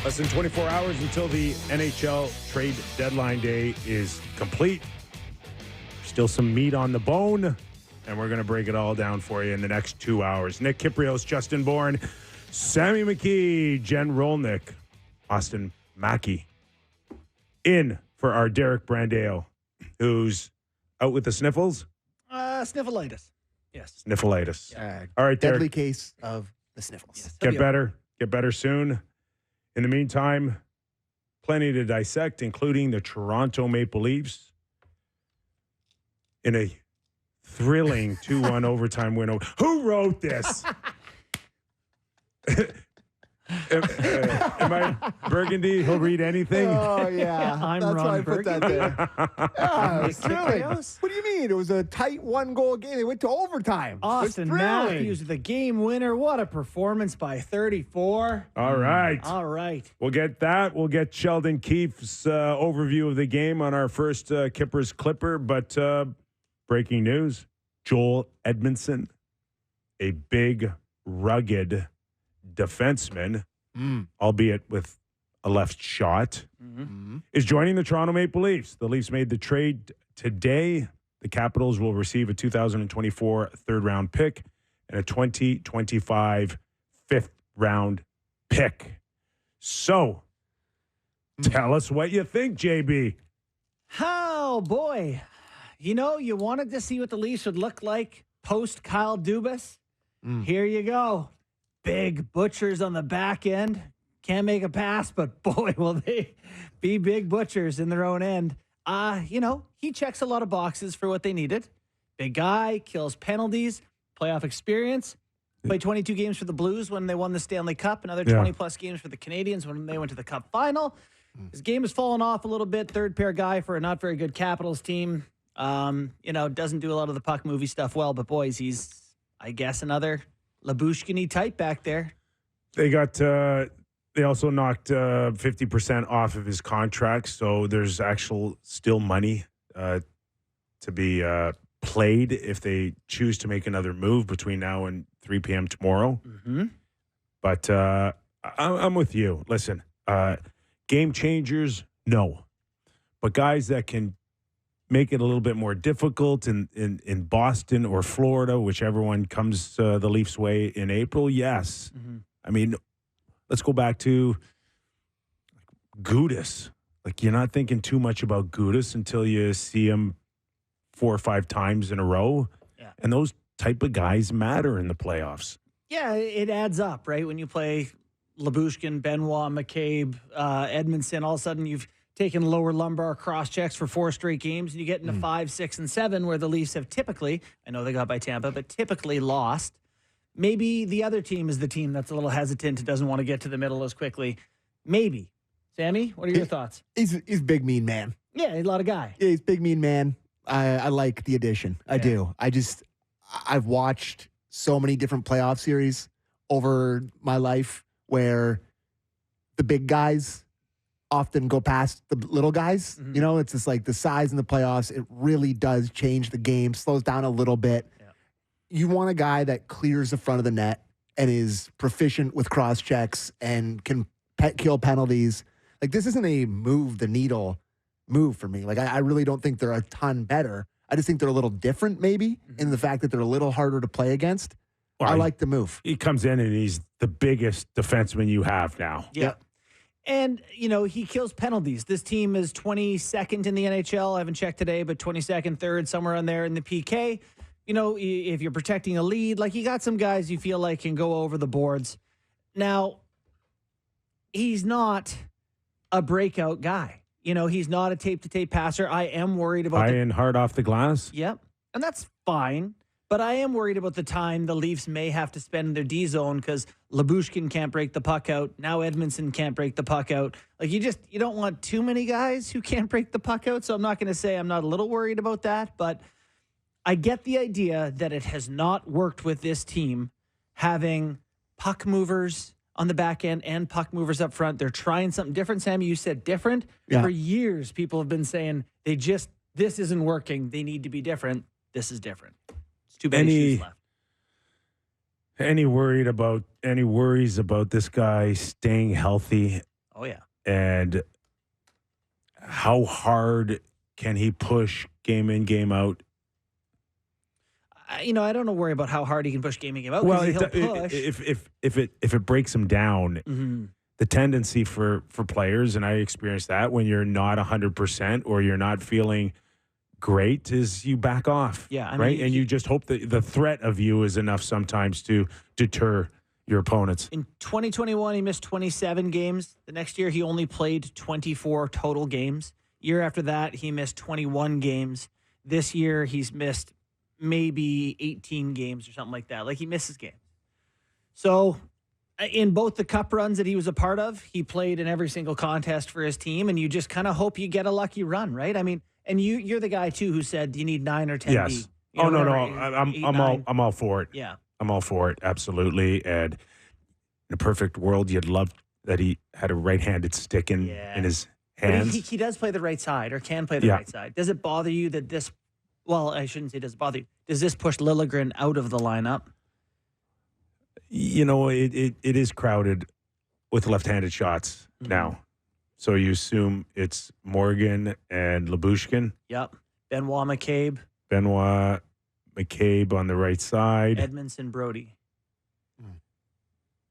Less than 24 hours until the NHL trade deadline day is complete. Still some meat on the bone, and we're going to break it all down for you in the next 2 hours. Nick Kypreos, Justin Bourne, Sammy McKee, Jen Rolnick, Austin Mackey. In for our Derek Brandeo, who's out with the sniffles. Sniffleitis. Yes. Sniffleitis. All right, Derek. Deadly case of the sniffles. Yes, Get better. Get better soon. In the meantime, plenty to dissect, including the Toronto Maple Leafs in a thrilling 2-1 overtime win. Who wrote this? Am I Burgundy? He'll read anything. Oh, yeah. I'm That's Ron why I put that there. Yeah, it's thrilling. Kypreos? What do you mean? It was a tight one-goal game. They went to overtime. Austin Matthews, the game winner. What a performance by 34. All right. All right. We'll get that. We'll get Sheldon Keefe's overview of the game on our first Kippers Clipper. But breaking news, Joel Edmundson, a big, rugged defenseman, albeit with a left shot, is joining the Toronto Maple Leafs. The Leafs made the trade today. The Capitals will receive a 2024 third-round pick and a 2025 fifth-round pick. So, tell us what you think, JB. Oh, boy. You know, you wanted to see what the Leafs would look like post Kyle Dubas. Here you go. Big butchers on the back end. Can't make a pass, but boy, will they be big butchers in their own end. You know, he checks a lot of boxes for what they needed. Big guy, kills penalties, playoff experience. Played 22 games for the Blues when they won the Stanley Cup, another 20-plus games for the Canadians when they went to the Cup final. His game has fallen off a little bit. Third-pair guy for a not very good Capitals team. You know, doesn't do a lot of the puck movie stuff well, but boys, he's, I guess, another Labushkin-y type back there. They got. They also knocked 50% off of his contract, so there's actual still money to be played if they choose to make another move between now and 3 p.m. tomorrow. But I'm with you. Listen, game changers, no, but guys that can make it a little bit more difficult in Boston or Florida, whichever one comes the Leafs' way in April, yes. I mean, let's go back to Gudas. Like, you're not thinking too much about Gudas until you see him 4 or 5 times in a row. Yeah. And those type of guys matter in the playoffs. Yeah, it adds up, right? When you play Labushkin, Benoit, McCabe, Edmundson, all of a sudden you've taken lower lumbar cross checks for 4 straight games, and you get into 5, 6, and 7, where the Leafs have typically, I know they got by Tampa, but typically lost. Maybe the other team is the team that's a little hesitant and doesn't want to get to the middle as quickly. Maybe. Sammy, what are your thoughts? He's big, mean man. Yeah, he's a lot of guy. Yeah, he's big, mean man. I like the addition. I do. I've watched so many different playoff series over my life where the big guys often go past the little guys. You know, it's just like the size in the playoffs. It really does change the game, slows down a little bit. Yeah. You want a guy that clears the front of the net and is proficient with cross checks and can kill penalties. Like, this isn't a move the needle move for me. Like, I really don't think they're a ton better. I just think they're a little different, maybe, in the fact that they're a little harder to play against. Well, I like the move. He comes in and he's the biggest defenseman you have now. Yeah. And, you know, he kills penalties. This team is 22nd in the NHL. I haven't checked today, but 22nd, 3rd, somewhere on there in the PK. You know, if you're protecting a lead, like, you got some guys you feel like can go over the boards. Now, he's not a breakout guy. You know, he's not a tape-to-tape passer. I am worried about Iron hard off the glass. Yep. And that's fine. But I am worried about the time the Leafs may have to spend in their D zone because Labushkin can't break the puck out. Now Edmundson can't break the puck out. Like, you don't want too many guys who can't break the puck out. So I'm not going to say I'm not a little worried about that. But I get the idea that it has not worked with this team having puck movers on the back end and puck movers up front. They're trying something different. Sammy, you said different. Yeah. For years, people have been saying this isn't working. They need to be different. This is different. Too many shoes left. Any worries about this guy staying healthy? Oh, yeah. And how hard can he push game in, game out? I don't worry about how hard he can push game in, game out. Well, He'll push. if it breaks him down, Mm-hmm. the tendency for players, and I experienced that when you're not 100% or you're not feeling great, is you back off. Yeah, right? And you just hope that the threat of you is enough sometimes to deter your opponents. In 2021, he missed 27 games. The next year, he only played 24 total games. Year after that, he missed 21 games. This year, he's missed maybe 18 games or something like that. Like, he misses games. So, in both the cup runs that he was a part of, he played in every single contest for his team, and you just kind of hope you get a lucky run, right? I mean, and you're the guy, too, who said you need 9 or 10 Yes. D. No. I'm all for it. Yeah. I'm all for it, absolutely. And in a perfect world, you'd love that he had a right-handed stick in his hands. But he does play the right side, or can play the right side. Does it bother you that this? Well, I shouldn't say does it bother you. Does this push Liljegren out of the lineup? It is crowded with left-handed shots now. So you assume it's Morgan and Lyubushkin. Yep. Benoit McCabe on the right side. Edmundson, Brody.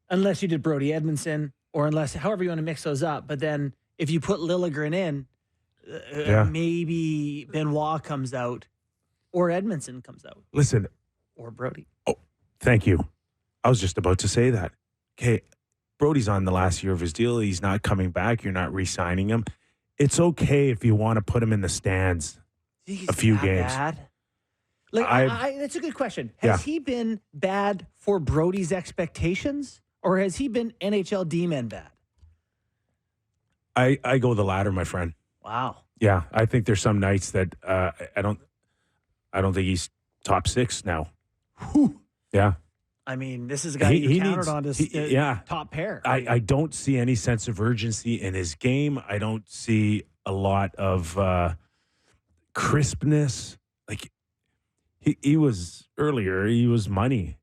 Unless you did Brody Edmundson, or however you want to mix those up. But then if you put Liljegren in, maybe Benoit comes out, or Edmundson comes out. Listen. Or Brody. Oh, thank you. I was just about to say that. Okay, Brody's on the last year of his deal. He's not coming back. You're not re-signing him. It's okay if you want to put him in the stands a few games. Bad. Like, that's a good question. Has he been bad for Brody's expectations, or has he been NHL D-man bad? I go the latter, my friend. Wow. Yeah, I think there's some nights that I don't think he's top 6 now. Whew. Yeah. I mean, this is a guy you counted on to top pair. I don't see any sense of urgency in his game. I don't see a lot of crispness. Like, he was earlier, he was money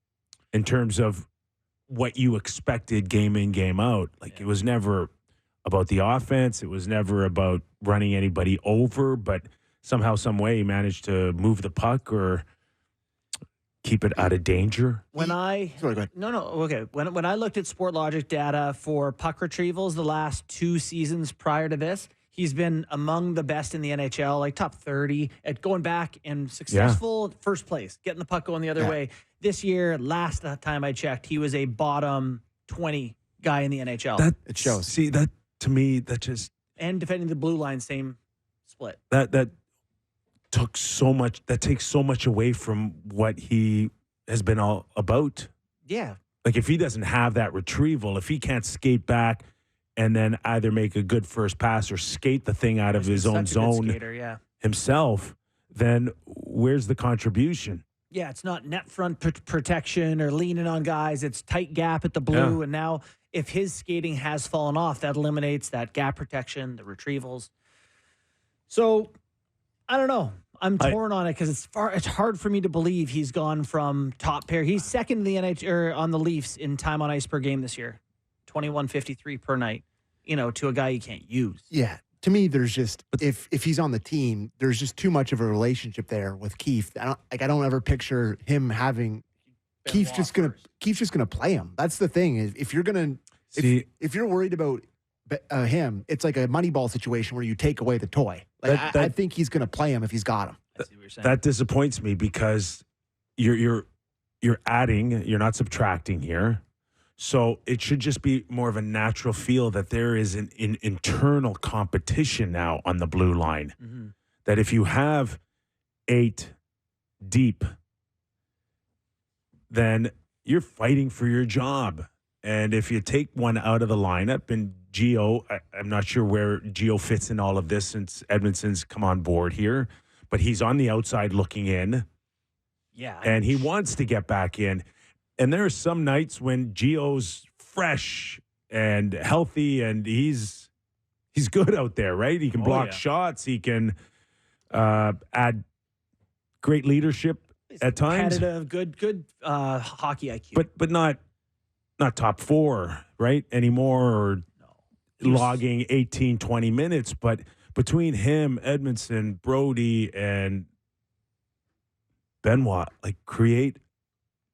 in terms of what you expected game in, game out. Like, it was never about the offense. It was never about running anybody over, but somehow, some way, he managed to move the puck or keep it out of danger. When I Sorry, go ahead. Okay. When I looked at SportLogic data for puck retrievals the last 2 seasons prior to this, he's been among the best in the NHL, like top 30 at going back and successful first place, getting the puck going the other way. This year, last time I checked, he was a bottom 20 guy in the NHL. It shows. See, that to me, that just and defending the blue line, same split. that takes so much away from what he has been all about. Yeah. Like, if he doesn't have that retrieval, if he can't skate back and then either make a good first pass or skate the thing out of his own zone himself, then where's the contribution? Yeah, it's not net front protection or leaning on guys. It's tight gap at the blue. And now if his skating has fallen off, that eliminates that gap protection, the retrievals. So I don't know. I'm torn on it because it's hard for me to believe he's gone from top pair. He's second in the NHL on the Leafs in time on ice per game this year, 21.53 per night. To a guy you can't use. Yeah, to me, there's just if he's on the team, there's just too much of a relationship there with Keith. I don't ever picture him having Keith's just gonna play him. That's the thing. If you're gonna if you're worried about him, it's like a Moneyball situation where you take away the toy. Like, I think he's going to play him if he's got him. I see what you're saying. That disappoints me because you're adding, you're not subtracting here. So it should just be more of a natural feel that there is an internal competition now on the blue line. Mm-hmm. That if you have 8 deep, then you're fighting for your job. And if you take one out of the lineup, and Gio, I'm not sure where Gio fits in all of this since Edmundson's come on board here, but he's on the outside looking in. Yeah. And he wants to get back in. And there are some nights when Gio's fresh and healthy and he's good out there, right? He can block shots. He can add great leadership at times. Competitive, good hockey IQ. But not top 4, right, anymore, or logging 18, 20 minutes. But between him, Edmundson, Brody, and Benoit,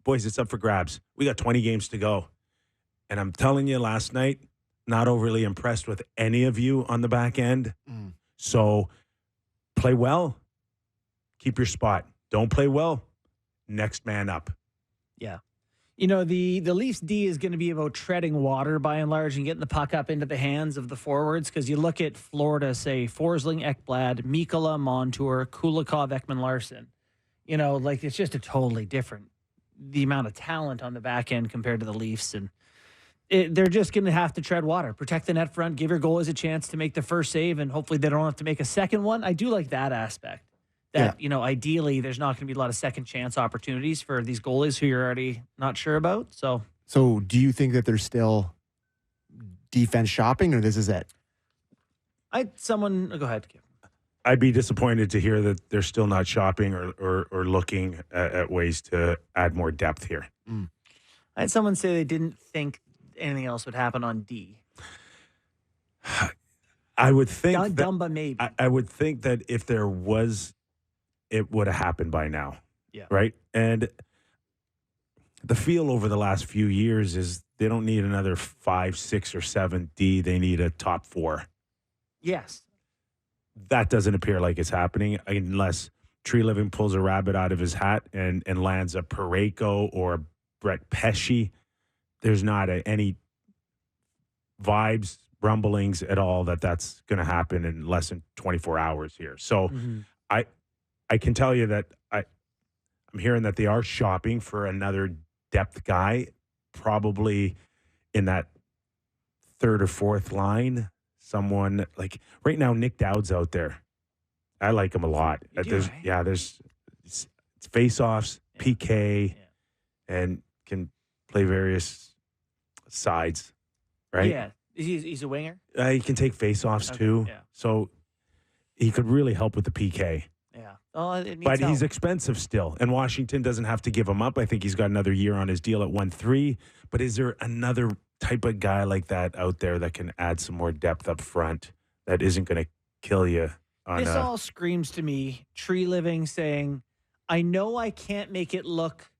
boys, it's up for grabs. We got 20 games to go. And I'm telling you, last night, not overly impressed with any of you on the back end. So play well, keep your spot. Don't play well, next man up. Yeah. You know, the Leafs D is going to be about treading water by and large and getting the puck up into the hands of the forwards, because you look at Florida, say, Forsling, Ekblad, Mikkola, Montour, Kulikov, Ekman-Larsson. You know, it's just a totally different, the amount of talent on the back end compared to the Leafs. And they're just going to have to tread water, protect the net front, give your goalies a chance to make the first save, and hopefully they don't have to make a second one. I do like that aspect. That, ideally, there's not going to be a lot of second chance opportunities for these goalies who you're already not sure about. So do you think that there's still defense shopping, or this is it? go ahead, Kim. I'd be disappointed to hear that they're still not shopping or looking at ways to add more depth here. I had someone say they didn't think anything else would happen on D. I would think Dumba maybe. I would think that if there was, it would have happened by now. Yeah. Right? And the feel over the last few years is they don't need another 5, 6, or 7 D. They need a top 4. Yes. That doesn't appear like it's happening unless Tree Living pulls a rabbit out of his hat and lands a Parayko or a Brett Pesce. There's not any vibes, rumblings at all that's going to happen in less than 24 hours here. So I can tell you that I'm hearing that they are shopping for another depth guy, probably in that third or fourth line. Someone like right now, Nick Dowd's out there. I like him a lot. There's face-offs, PK, and can play various sides, right? Yeah. He's a winger? He can take face-offs too. Yeah. So he could really help with the PK. Yeah. Well, But he's expensive still, and Washington doesn't have to give him up. I think he's got another year on his deal at 1.3. But is there another type of guy like that out there that can add some more depth up front that isn't going to kill you? This all screams to me, Tree Living saying, I know I can't make it look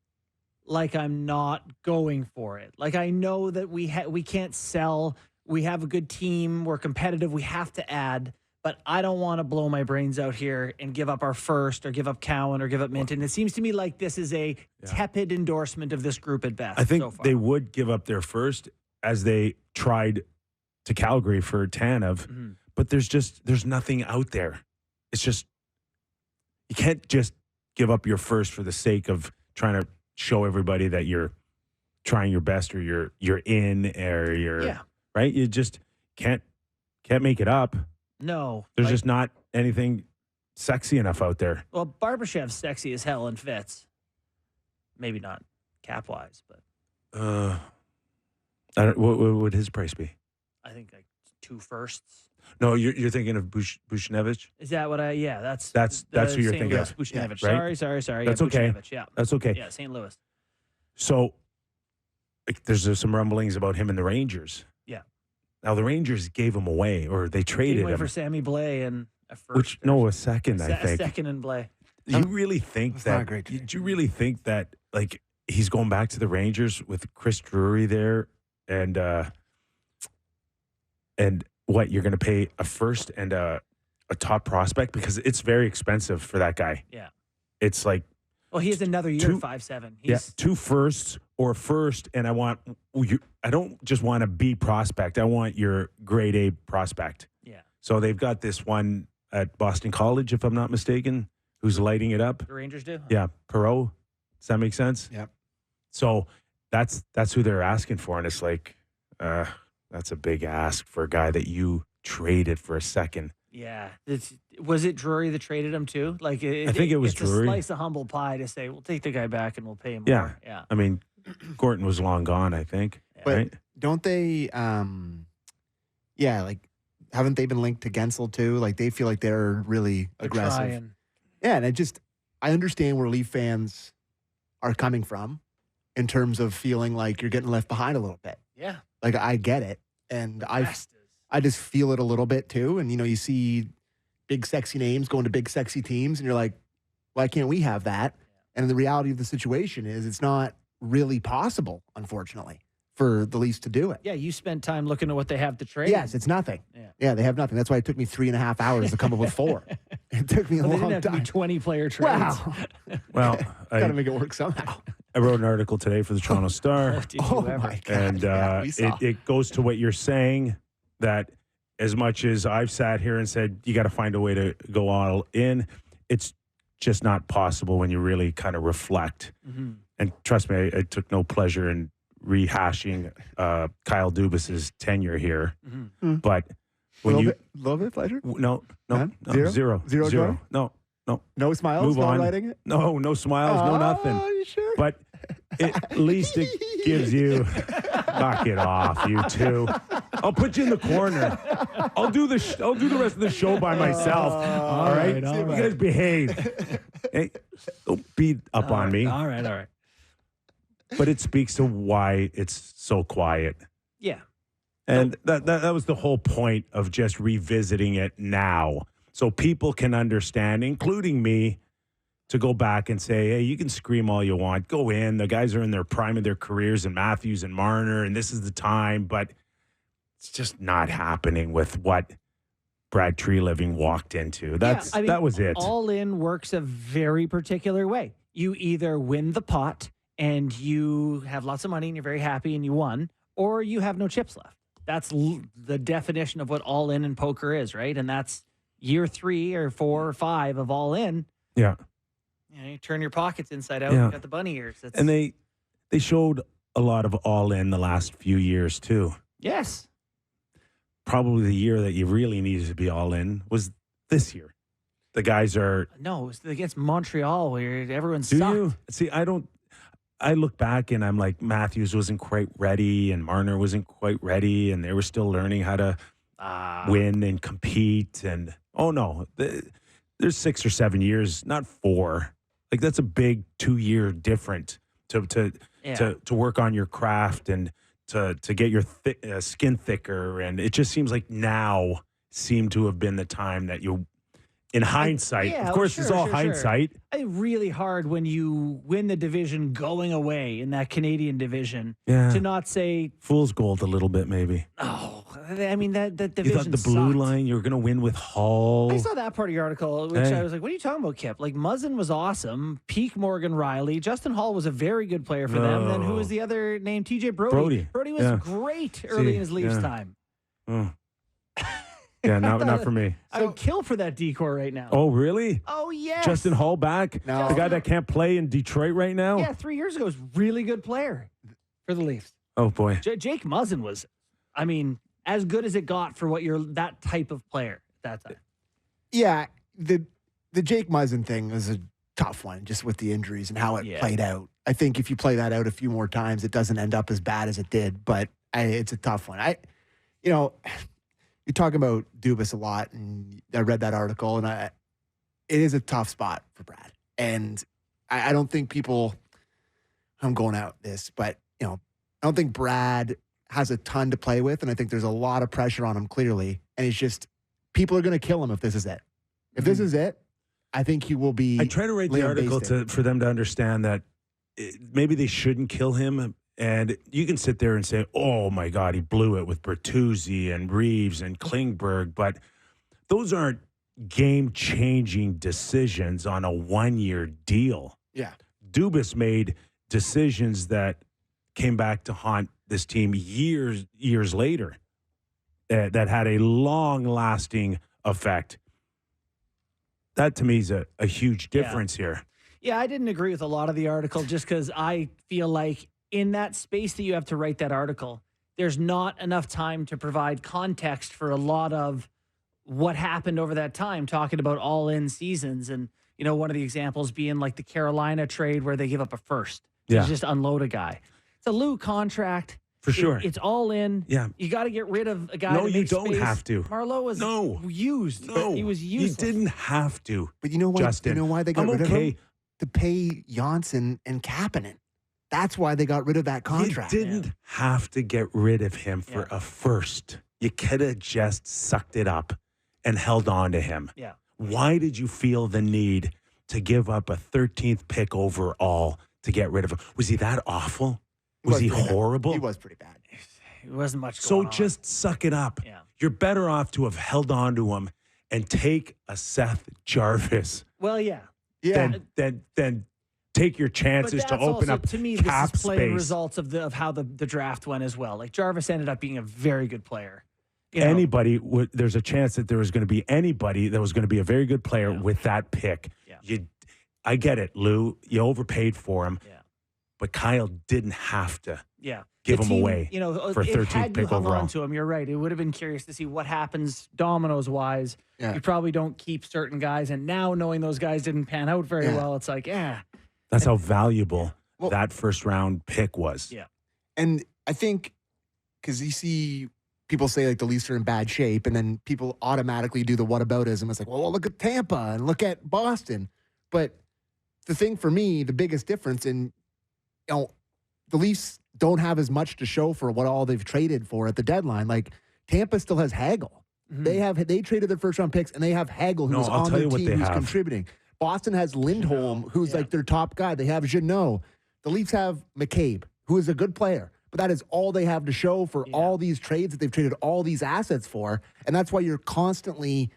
like I'm not going for it. Like, I know that we can't sell. We have a good team. We're competitive. We have to add. But I don't want to blow my brains out here and give up our first or give up Cowan or give up Minton. It seems to me like this is a tepid endorsement of this group at best. I think they would give up their first as they tried to Calgary for Tanev. But there's nothing out there. It's just, you can't just give up your first for the sake of trying to show everybody that you're trying your best or you're in or you're right. You just can't make it up. No. There's just not anything sexy enough out there. Well, Barbashev's sexy as hell and fits. Maybe not cap-wise, but. What would his price be? I think like 2 firsts. No, you're thinking of Bushnevich? Is that what That's who you're thinking of. Bushnevich. Yeah, right? Sorry. That's okay. Yeah. That's okay. Yeah, St. Louis. So there's some rumblings about him and the Rangers. Yeah. Now the Rangers gave him away, or they traded him for Sammy Blais and a first. A second, I think. A second in Blais. Do you really think That's not a great do you really think that like he's going back to the Rangers with Chris Drury there and what, you're going to pay a first and a top prospect? Because it's very expensive for that guy. Yeah. It's like, well, he has another year, 5.7. 2 firsts or first, and I don't just want a B prospect. I want your grade A prospect. Yeah. So they've got this one at Boston College, if I'm not mistaken, who's lighting it up. The Rangers do? Yeah, Perreault. Does that make sense? Yep. So that's who they're asking for, and it's like, that's a big ask for a guy that you traded for a second. Yeah. Was it Drury that traded him too? Like, I think it was it's Drury. a slice of humble pie to say, we'll take the guy back and we'll pay him Yeah. more. Yeah. I mean, Gorton was long gone, I think. But right? don't they, like, haven't they been linked to Gensel too? Like, they feel like they're really aggressive. Trying. Yeah, and I understand where Leaf fans are coming from in terms of feeling like you're getting left behind a little bit. Yeah. Like, I get it. And I've I just feel it a little bit too. And, you see big, sexy names going to big, sexy teams, and you're like, why can't we have that? And the reality of the situation is it's not really possible, unfortunately, for the Leafs to do it. Yeah, you spent time looking at what they have to trade. Yes, it's nothing. Yeah, they have nothing. That's why it took me 3.5 hours to come up with 4. It took me a long They didn't have time. to be 20-player trades. Wow. Well, Got to make it work somehow. I wrote an article today for the Toronto Star. Did you Oh, ever? my God. And Yeah, we saw. it goes to what you're saying, that as much as I've sat here and said, you got to find a way to go all in, it's just not possible when you really kind of reflect. Mm-hmm. And trust me, I took no pleasure in rehashing Kyle Dubas's tenure here. Mm-hmm. But when little bit pleasure? no, None? zero. Zero joy? No. No smiles? Move no on. writing it? No smiles, no nothing. Oh, you sure? But at least it gives you, knock it off, you two. I'll put you in the corner. I'll do the rest of the show by myself. All right? all You right. guys behave. Hey, don't beat up on me. All right. But it speaks to why it's so quiet. Yeah. And that was the whole point of just revisiting it now, so people can understand, including me, to go back and say, hey, you can scream all you want. Go in. The guys are in their prime of their careers, and Matthews and Marner, and this is the time. But it's just not happening with what Brad Treliving walked into. That was it. All in works a very particular way. You either win the pot and you have lots of money and you're very happy and you won, or you have no chips left. That's the definition of what all in poker is, right? And that's year 3 or 4 or 5 of all in. Yeah. You turn your pockets inside out. Yeah. You got the bunny ears. And they showed a lot of all in the last few years too. Yes. Probably the year that you really needed to be all in was this year. The guys are. No, it was against Montreal where everyone Do sucked. you see? I look back and I'm like, Matthews wasn't quite ready, and Marner wasn't quite ready, and they were still learning how to win and compete. And there's 6 or 7 years, not 4. Like that's a big 2-year difference to work on your craft and to get your skin thicker. And it just seems like now seemed to have been the time that you. In hindsight, of course, it's all hindsight. I think really hard when you win the division going away in that Canadian division Yeah. to not say, Fool's gold a little bit, maybe. oh, I mean, that You division thought the blue sucked. line, you were going to win with Hull. I saw that part of your article, which Hey. I was like, what are you talking about, Kip? Like, Muzzin was awesome. Peak Morgan Riley. Justin Hall was a very good player for them. Then who was the other name? TJ Brody. Brody was great early in his Leafs time. Oh. Yeah, not for me. I would kill for that decor right now. Oh, really? Oh, yes. Justin Hall back? No. The guy that can't play in Detroit right now? Yeah, 3 years ago was a really good player for the Leafs. Oh, boy. Jake Muzzin was, I mean, as good as it got for what you're that type of player at that time. Yeah, the Jake Muzzin thing was a tough one, just with the injuries and how it played out. I think if you play that out a few more times, it doesn't end up as bad as it did, but it's a tough one. You're talking about Dubas a lot, and I read that article, and it is a tough spot for Brad. And I don't think people, I'm going out this, but, I don't think Brad has a ton to play with, and I think there's a lot of pressure on him, clearly. And it's just, people are going to kill him if this is it. If this is it, I think he will be. I try to write the article for them to understand that maybe they shouldn't kill him. And you can sit there and say, oh, my God, he blew it with Bertuzzi and Reeves and Klingberg. But those aren't game-changing decisions on a 1-year deal. Yeah. Dubas made decisions that came back to haunt this team years later that had a long-lasting effect. That, to me, is a huge difference here. Yeah, I didn't agree with a lot of the article just because I feel like in that space that you have to write that article, there's not enough time to provide context for a lot of what happened over that time, talking about all-in seasons. And, one of the examples being like the Carolina trade where they give up a first to just unload a guy. It's a Lou contract. For sure. It's all in. Yeah. You got to get rid of a guy. No, that you makes don't space. have to. Marleau was used. No. He was useless. You didn't have to. But you know what? Justin, You know why they got rid of him? To pay Janssen and Kapanen. That's why they got rid of that contract. You didn't have to get rid of him for a first. you could have just sucked it up and held on to him. Yeah. Why did you feel the need to give up a 13th pick overall to get rid of him? Was he that awful? Was he horrible? He was pretty bad. It wasn't much So going on. just suck it up. Yeah. You're better off to have held on to him and take a Seth Jarvis Well, yeah. Yeah. than take your But chances that's to open also, up to me, cap this is playing space. results of how the draft went as well. Like Jarvis ended up being a very good player. You know? Anybody would. There's a chance that there was going to be anybody that was going to be a very good player with that pick. Yeah. I get it, Lou. You overpaid for him, Yeah. but Kyle didn't have to. Yeah. Give The him team, away you know, for it 13th had you pick hung overall. on to him. You're right. It would have been curious to see what happens dominoes wise. Yeah. You probably don't keep certain guys, and now knowing those guys didn't pan out very Yeah. well, it's like, That's how valuable Well- that first round pick was. Yeah. And I think because you see people say like the Leafs are in bad shape, and then people automatically do the whataboutism. It's like, well, look at Tampa and look at Boston. But the thing for me, the biggest difference in, the Leafs don't have as much to show for what all they've traded for at the deadline. Like Tampa still has Hagel. They traded their first round picks, and they have Hagel, who's I'll on tell their you what team, they who's have. contributing. Boston has Lindholm, who's like their top guy. They have Jeannot. The Leafs have McCabe, who is a good player. But that is all they have to show for all these trades that they've traded all these assets for. And that's why you're constantly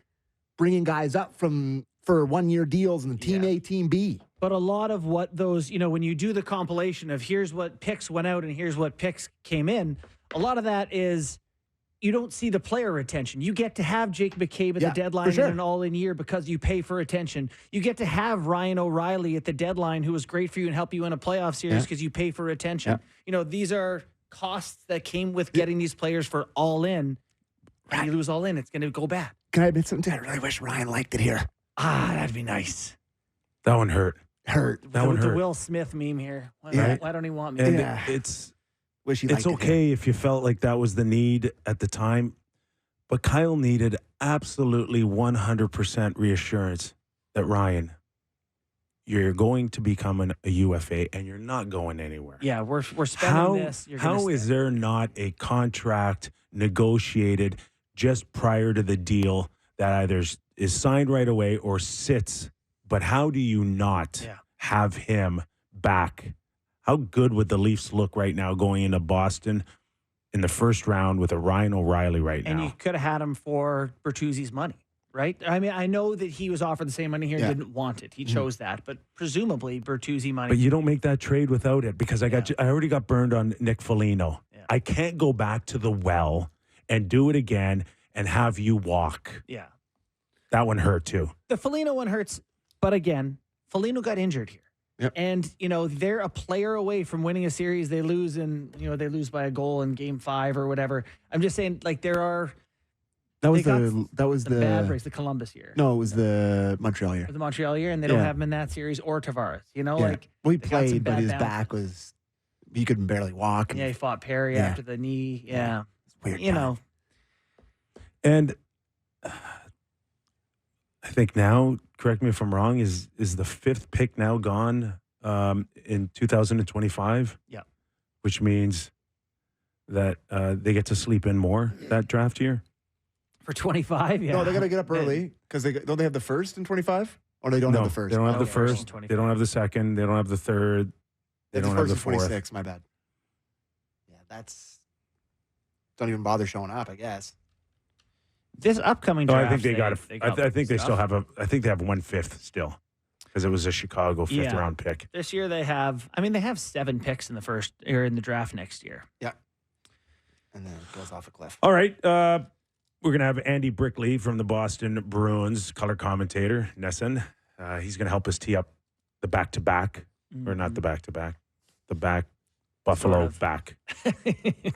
bringing guys up for 1 year deals and the team A, team B. But a lot of what those, when you do the compilation of here's what picks went out and here's what picks came in, a lot of that is you don't see the player retention. You get to have Jake McCabe at the deadline in an all-in year because you pay for attention. You get to have Ryan O'Reilly at the deadline, who was great for you and help you in a playoff series because you pay for attention. These are costs that came with getting these players for all-in. And you lose all-in, it's going to go bad. Can I admit something? I really wish Ryan liked it here. That'd be nice. That one hurt. That one The hurt. Will Smith meme here. Why don't he want me? And it's Wish he liked it's it okay if you felt like that was the need at the time, but Kyle needed absolutely 100% reassurance that Ryan, you're going to become a UFA and you're not going anywhere. Yeah, we're spending this. How is there not a contract negotiated just prior to the deal that either is signed right away or sits? But how do you not have him back? How good would the Leafs look right now going into Boston in the first round with a Ryan O'Reilly right now? And you could have had him for Bertuzzi's money, right? I mean, I know that he was offered the same money here and didn't want it. He chose that, but presumably Bertuzzi money. But you don't make that trade without it because I already got burned on Nick Foligno. Yeah. I can't go back to the well and do it again and have you walk. Yeah. That one hurt too. The Foligno one hurts, but again, Foligno got injured here. Yep. And, they're a player away from winning a series. They lose they lose by a goal in game 5 or whatever. I'm just saying, like, there are. That was the bad breaks, the Columbus year. No, it was the Montreal year. The Montreal year, and they don't have him in that series or Tavares. Like, well, he they got some played, but bad his bounces. back was, he couldn't barely walk. Yeah, he fought Perry after the knee. Yeah. It's a weird You time. know. And I think now, correct me if I'm wrong, is the 5th pick now gone in 2025? Yeah. Which means that they get to sleep in more that draft year? For 25, yeah. No, they got to get up early because don't they have the first in 25? Or they don't No, have the first? they don't have the first first. in 25. They don't have the second. They don't have the third. They don't have the first in fourth. 26, my bad. Yeah, that's... Don't even bother showing up, I guess. This upcoming No, draft, I think they got a. I think they stuff. still have a. I think they have 1/5 still, because it was a Chicago 5th Yeah. round pick. This year they have. I mean, they have 7 picks in the first or in the draft next year. Yeah. And then it goes off a cliff. All right, we're gonna have Andy Brickley from the Boston Bruins, color commentator, NESN. He's gonna help us tee up the back-to-back, or not the back-to-back, the back Buffalo Sort of. back.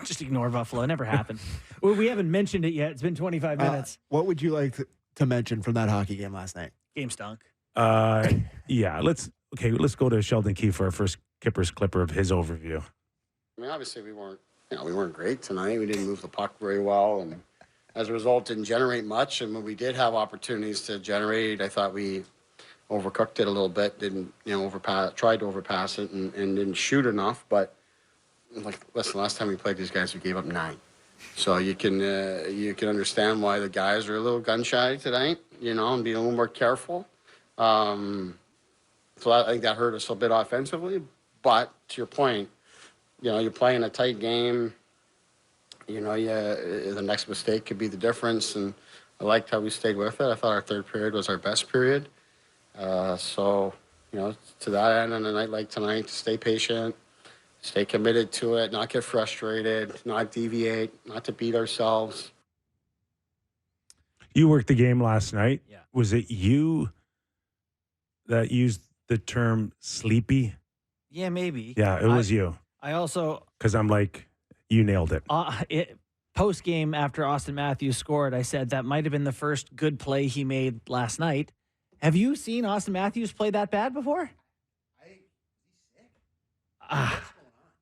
Just ignore Buffalo. It never happened. We haven't mentioned it yet. It's been 25 minutes. What would you like to mention from that hockey game last night? Game stunk. Yeah, let's go to Sheldon Keefe for our first Kyper's Clipper of his overview. I mean, obviously we weren't great tonight. We didn't move the puck very well, and as a result, didn't generate much. And when we did have opportunities to generate, I thought we overcooked it a little bit. Didn't tried to overpass it and didn't shoot enough. But like, listen, last time we played these guys, we gave up 9. So you can understand why the guys are a little gun shy tonight, and being a little more careful. So I think that hurt us a bit offensively. But to your point, you're playing a tight game. The next mistake could be the difference. And I liked how we stayed with it. I thought our third period was our best period. So, to that end on a night like tonight, to stay patient, stay committed to it, not get frustrated, not deviate, not to beat ourselves. You worked the game last night. Yeah. Was it you that used the term sleepy? Yeah, maybe. Yeah, it was you. I also Because I'm like, you nailed it. Post game after Austin Matthews scored, I said that might have been the first good play he made last night. Have you seen Austin Matthews play that bad before?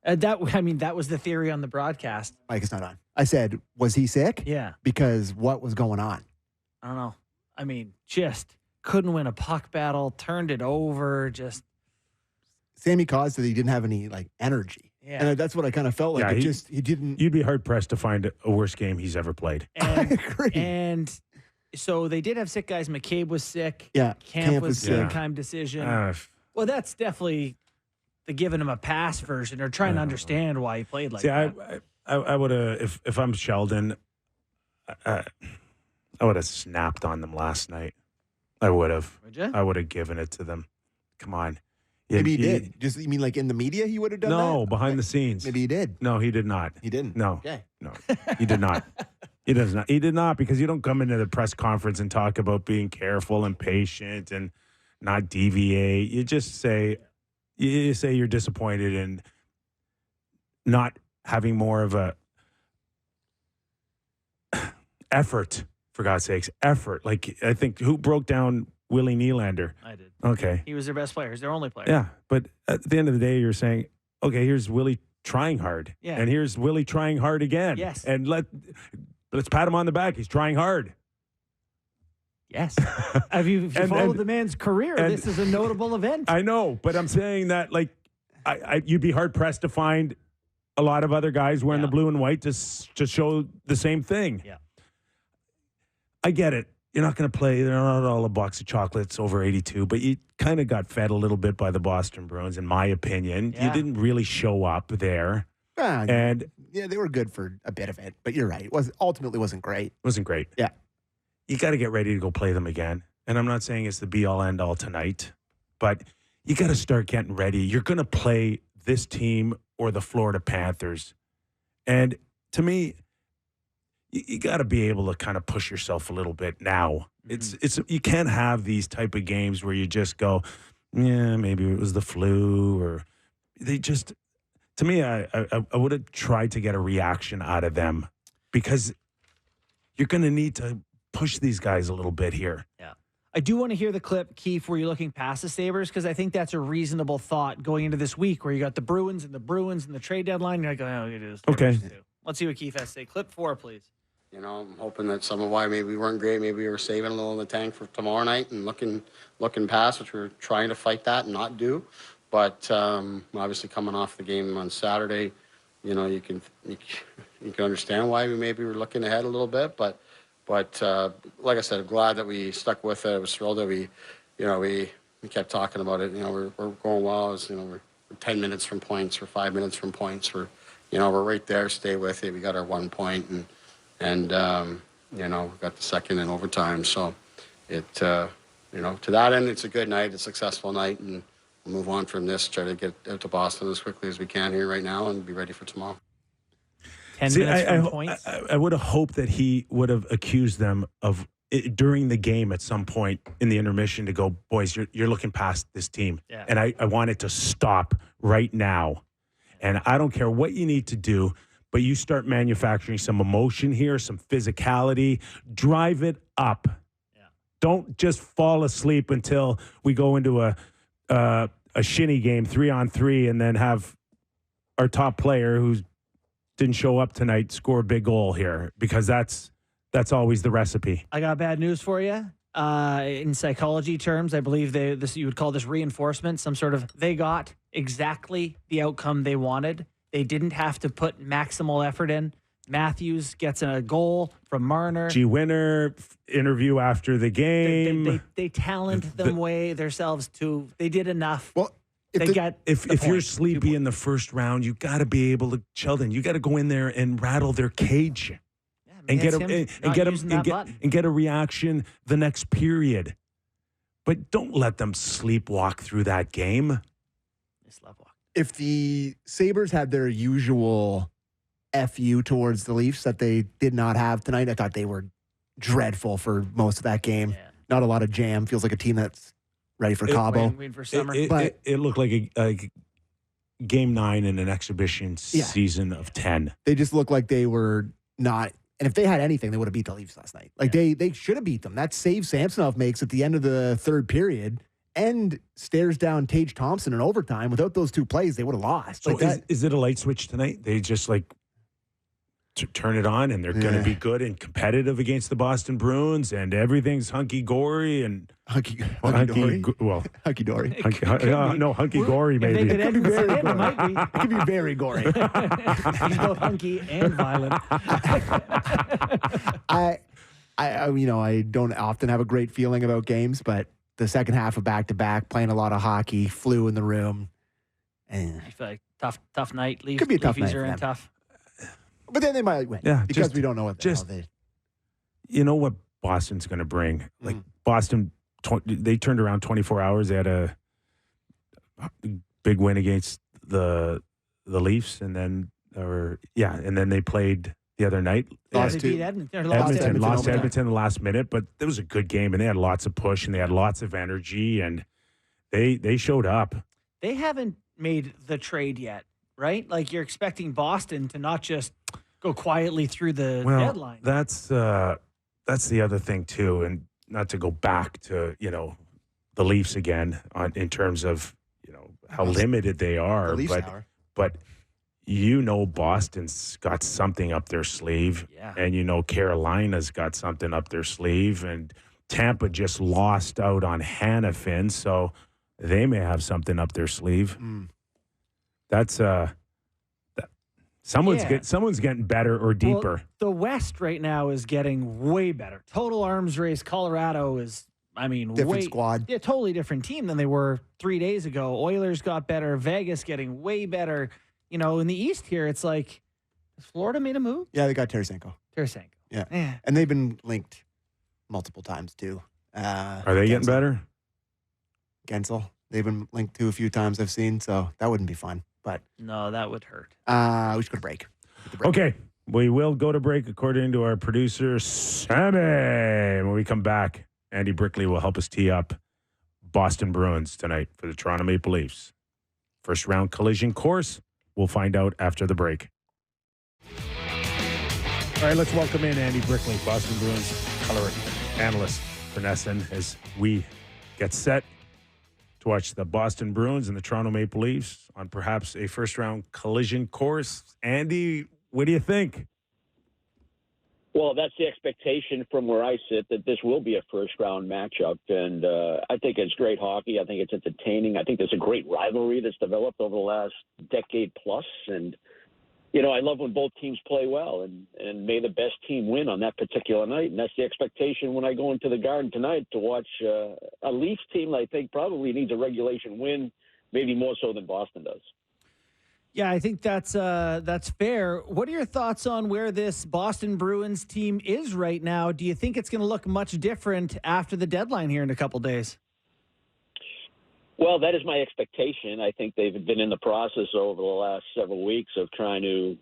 That was the theory on the broadcast. Mike is not on. I said, was he sick? Yeah. Because what was going on? I don't know. Just couldn't win a puck battle, turned it over, just. Sammy caused that he didn't have any energy. Yeah. And that's what I kind of felt like. Yeah, he didn't. You'd be hard pressed to find a worse game he's ever played. I agree. And so they did have sick guys. McCabe was sick. Yeah. Camp was sick. sick. Time decision. Well, that's definitely the giving him a pass version or trying to understand why he played like that. I would have, if I'm Sheldon, I would have snapped on them last night. I would have. Would you? I would have given it to them. Come on. Maybe he did. You mean like in the media he would have done that? No, behind the scenes. Maybe he did. No, he did not. He didn't? No. Okay. No, he did not. He does not. He did not, because you don't come into the press conference and talk about being careful and patient and not deviate. You just say, you're disappointed in not having more of a effort, for God's sakes, effort. Like, I think, who broke down Willie Nylander? I did. Okay. He was their best player. He's their only player. Yeah, but at the end of the day, you're saying, okay, here's Willie trying hard. Yeah. And here's Willie trying hard again. Yes. And let's pat him on the back. He's trying hard. Yes. If you followed the man's career, this is a notable event. I know, but I'm saying that, you'd be hard pressed to find a lot of other guys wearing the blue and white to show the same thing. Yeah. I get it. You're not going to play. They're not all a box of chocolates over 82, but you kind of got fed a little bit by the Boston Bruins, in my opinion. Yeah. You didn't really show up there. And yeah, they were good for a bit of it, but you're right. It ultimately wasn't great. Wasn't great. Yeah. You got to get ready to go play them again. And I'm not saying it's the be-all, end-all tonight, but you got to start getting ready. You're going to play this team or the Florida Panthers. And to me, you got to be able to kind of push yourself a little bit now. Mm-hmm. You can't have these type of games where you just go, yeah, maybe it was the flu, or they just. To me, I would have tried to get a reaction out of them, because you're going to need to push these guys a little bit here. Yeah. I do want to hear the clip, Keith, where you're looking past the Sabres, because I think that's a reasonable thought going into this week where you got the Bruins and the trade deadline. You're like, oh, it is. Okay. Let's see what Keith has to say. Clip 4, please. I'm hoping that some of why maybe we weren't great, maybe we were saving a little in the tank for tomorrow night and looking past, which we're trying to fight that and not do. But obviously coming off the game on Saturday, you can understand why we maybe were looking ahead a little bit. But like I said, I'm glad that we stuck with it. I was thrilled that we kept talking about it. We're going well. We're 10 minutes from points. We're 5 minutes from points. We're right there. Stay with it. We got our 1 point and got the second in overtime. So to that end, it's a good night, a successful night, and we'll move on from this, try to get out to Boston as quickly as we can here right now and be ready for tomorrow. 10 minutes from points. I would have hoped that he would have accused them of it during the game at some point in the intermission to go, boys, you're looking past this team. Yeah. And I want it to stop right now. And I don't care what you need to do, but you start manufacturing some emotion here, some physicality, drive it up. Yeah. Don't just fall asleep until we go into a shinny game 3-on-3 and then have our top player who didn't show up tonight score a big goal here, because that's always the recipe. I got bad news for you. In psychology terms, I believe you would call this reinforcement, some sort of they got exactly the outcome they wanted. They didn't have to put maximal effort in. Matthews gets a goal from Marner. G. Winner interview after the game. They talent themselves too. They did enough. Well, if you're sleepy in the first round, you got to be able to, Sheldon, you got to go in there and rattle their cage and get a reaction the next period. But don't let them sleepwalk through that game. If the Sabres had their usual FU towards the Leafs that they did not have tonight, I thought they were dreadful for most of that game. Yeah. Not a lot of jam. Feels like a team that's ready for Cabo. Waiting for summer. It looked like a game 9 in an exhibition season of 10. They just looked like they were not. And if they had anything, they would have beat the Leafs last night. Like they should have beat them. That save Samsonov makes at the end of the third period and stares down Tage Thompson in overtime. Without those two plays, they would have lost. So is it a light switch tonight? They just turn it on and they're going to be good and competitive against the Boston Bruins and everything's hunky-gory and hunky-dory. No, hunky-gory maybe. It could be very gory. He's both hunky and violent. I don't often have a great feeling about games, but the second half of back-to-back, playing a lot of hockey, flew in the room. And I feel like tough night. Could be a tough night are for in them. tough. But then they might win. Yeah, because we don't know what the hell they... You know what Boston's going to bring? Like Boston, they turned around 24 hours. They had a big win against the Leafs, and then they played the other night. Lost Edmonton in the last minute, but it was a good game, and they had lots of push, and they had lots of energy, and they showed up. They haven't made the trade yet, right? Like you're expecting Boston to not just go quietly through the deadline. That's the other thing too, and not to go back to the Leafs again in terms of how limited they are, but Boston's got something up their sleeve, and Carolina's got something up their sleeve, and Tampa just lost out on Hanifin, so they may have something up their sleeve. That's someone's getting better or deeper. Well, the West right now is getting way better. Total arms race. Colorado is, different squad. Yeah, totally different team than they were 3 days ago. Oilers got better. Vegas getting way better. In the East here, it's like, has Florida made a move? Yeah, they got Tarasenko. Yeah. And they've been linked multiple times too. Are they getting better? Gensel. They've been linked to a few times I've seen, so that wouldn't be fun. But no, that would hurt. We should go to break. Okay, we will go to break according to our producer, Sammy. When we come back, Andy Brickley will help us tee up Boston Bruins tonight for the Toronto Maple Leafs. First round collision course. We'll find out after the break. All right, let's welcome in Andy Brickley, Boston Bruins color analyst for NESN, as we get set to watch the Boston Bruins and the Toronto Maple Leafs on perhaps a first-round collision course. Andy, what do you think? Well, that's the expectation from where I sit, that this will be a first-round matchup. And I think it's great hockey. I think it's entertaining. I think there's a great rivalry that's developed over the last decade plus. And, I love when both teams play well. And may the best team win on that particular night. And that's the expectation when I go into the Garden tonight to watch a Leafs team that I think probably needs a regulation win, maybe more so than Boston does. Yeah, I think that's fair. What are your thoughts on where this Boston Bruins team is right now? Do you think it's going to look much different after the deadline here in a couple days? Well, that is my expectation. I think they've been in the process over the last several weeks of trying to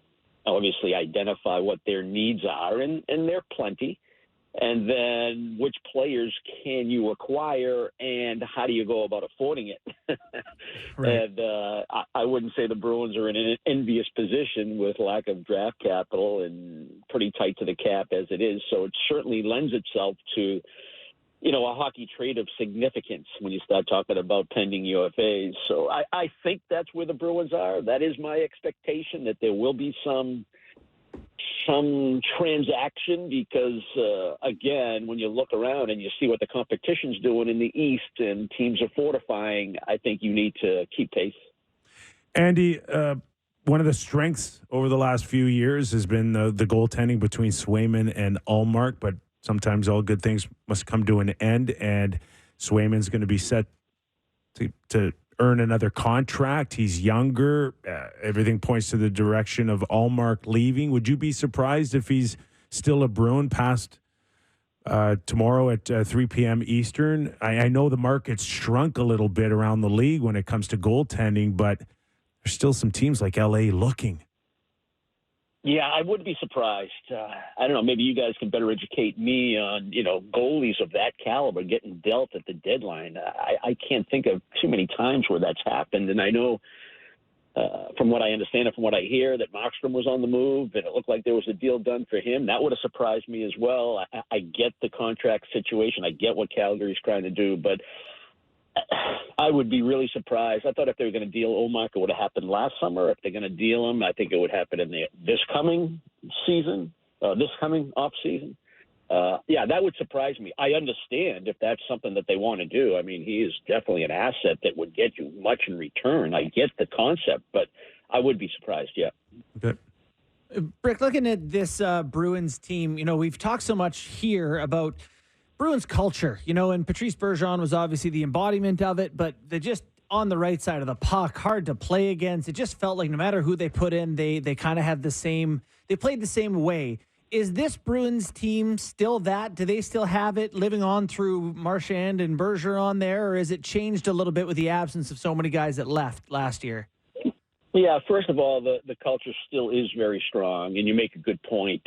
obviously identify what their needs are, and they're plenty. And then which players can you acquire and how do you go about affording it? Right. And I wouldn't say the Bruins are in an envious position with lack of draft capital and pretty tight to the cap as it is. So it certainly lends itself to, a hockey trade of significance when you start talking about pending UFAs. So I think that's where the Bruins are. That is my expectation, that there will be some transaction because, again, when you look around and you see what the competition's doing in the East and teams are fortifying, I think you need to keep pace. Andy, one of the strengths over the last few years has been the goaltending between Swayman and Ullmark, but sometimes all good things must come to an end, and Swayman's going to be set to earn another contract. He's younger. Everything points to the direction of Ullmark leaving. Would you be surprised if he's still a Bruin past tomorrow at 3 p.m. Eastern? I know the market's shrunk a little bit around the league when it comes to goaltending, but there's still some teams like LA looking. Yeah, I wouldn't be surprised. I don't know. Maybe you guys can better educate me on, goalies of that caliber getting dealt at the deadline. I can't think of too many times where that's happened. And I know from what I understand and from what I hear that Markstrom was on the move and it looked like there was a deal done for him. That would have surprised me as well. I get the contract situation. I get what Calgary's trying to do, but I would be really surprised. I thought if they were going to deal Ullmark, it would have happened last summer. If they're going to deal him, I think it would happen in this coming season, this coming off season. Yeah, that would surprise me. I understand if that's something that they want to do. I mean, he is definitely an asset that would get you much in return. I get the concept, but I would be surprised, yeah. Okay. Brick, looking at this Bruins team, we've talked so much here about Bruins culture, and Patrice Bergeron was obviously the embodiment of it, but they're just on the right side of the puck, hard to play against. It just felt like no matter who they put in, they kind of had they played the same way. Is this Bruins team still that? Do they still have it living on through Marchand and Bergeron there, or has it changed a little bit with the absence of so many guys that left last year? Yeah, first of all, the culture still is very strong, and you make a good point.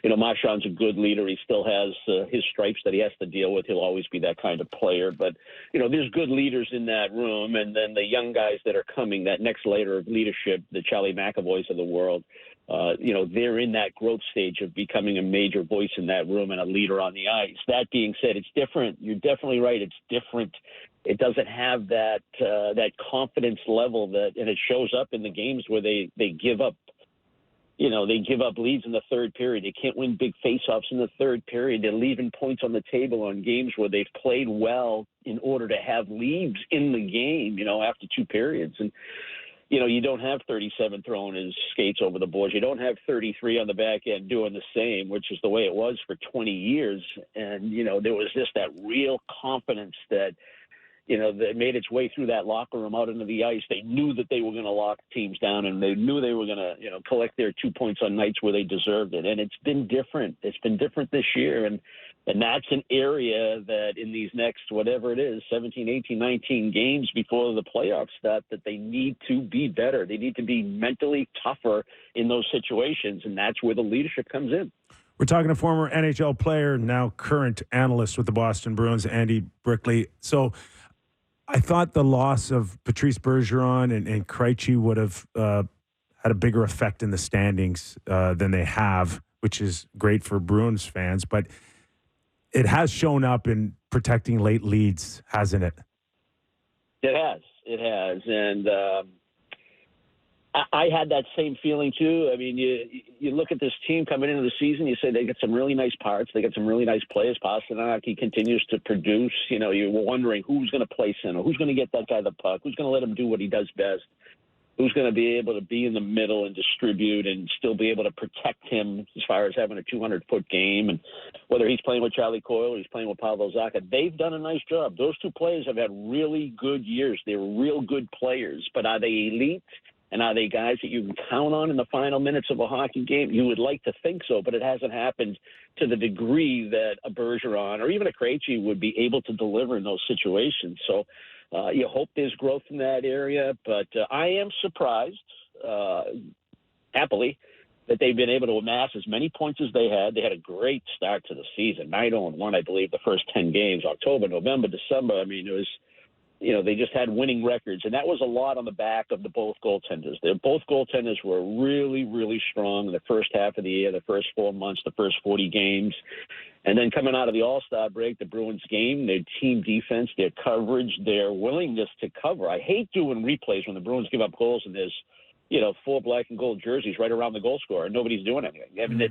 Marchand's a good leader. He still has his stripes that he has to deal with. He'll always be that kind of player. But, there's good leaders in that room, and then the young guys that are coming, that next layer of leadership, the Charlie McAvoys of the world, they're in that growth stage of becoming a major voice in that room and a leader on the ice. That being said, it's different. You're definitely right. It's different. It doesn't have that confidence level and it shows up in the games where they give up. They give up leads in the third period. They can't win big faceoffs in the third period. They're leaving points on the table on games where they've played well in order to have leads in the game, after two periods. And, you don't have 37 throwing his skates over the boards. You don't have 33 on the back end doing the same, which is the way it was for 20 years. And, there was just that real confidence that, that made its way through that locker room out into the ice. They knew that they were going to lock teams down, and they knew they were going to, collect their 2 points on nights where they deserved it. And it's been different. It's been different this year. And that's an area that in these next, whatever it is, 17, 18, 19 games before the playoffs start, that they need to be better. They need to be mentally tougher in those situations. And that's where the leadership comes in. We're talking to former NHL player, now current analyst with the Boston Bruins, Andy Brickley. So I thought the loss of Patrice Bergeron and Krejci would have had a bigger effect in the standings than they have, which is great for Bruins fans. But it has shown up in protecting late leads, hasn't it? It has. And I had that same feeling, too. I mean, you look at this team coming into the season, you say they got some really nice parts. They got some really nice players. Pasternak, he continues to produce. You were wondering who's going to play center, who's going to get that guy the puck, who's going to let him do what he does best, who's going to be able to be in the middle and distribute and still be able to protect him as far as having a 200-foot game. And whether he's playing with Charlie Coyle or he's playing with Pavel Zacha, they've done a nice job. Those two players have had really good years. They're real good players. But are they elite? And are they guys that you can count on in the final minutes of a hockey game? You would like to think so, but it hasn't happened to the degree that a Bergeron or even a Krejci would be able to deliver in those situations. So you hope there's growth in that area, but I am surprised, happily, that they've been able to amass as many points as they had. They had a great start to the season, 9-0-1, I believe, the first 10 games, October, November, December. I mean, it was – they just had winning records, and that was a lot on the back of the both goaltenders. Both goaltenders were really, really strong in the first half of the year, the first 4 months, the first 40 games. And then coming out of the All-Star break, the Bruins game, their team defense, their coverage, their willingness to cover. I hate doing replays when the Bruins give up goals and there's, 4 black and gold jerseys right around the goal scorer and nobody's doing anything. I mean,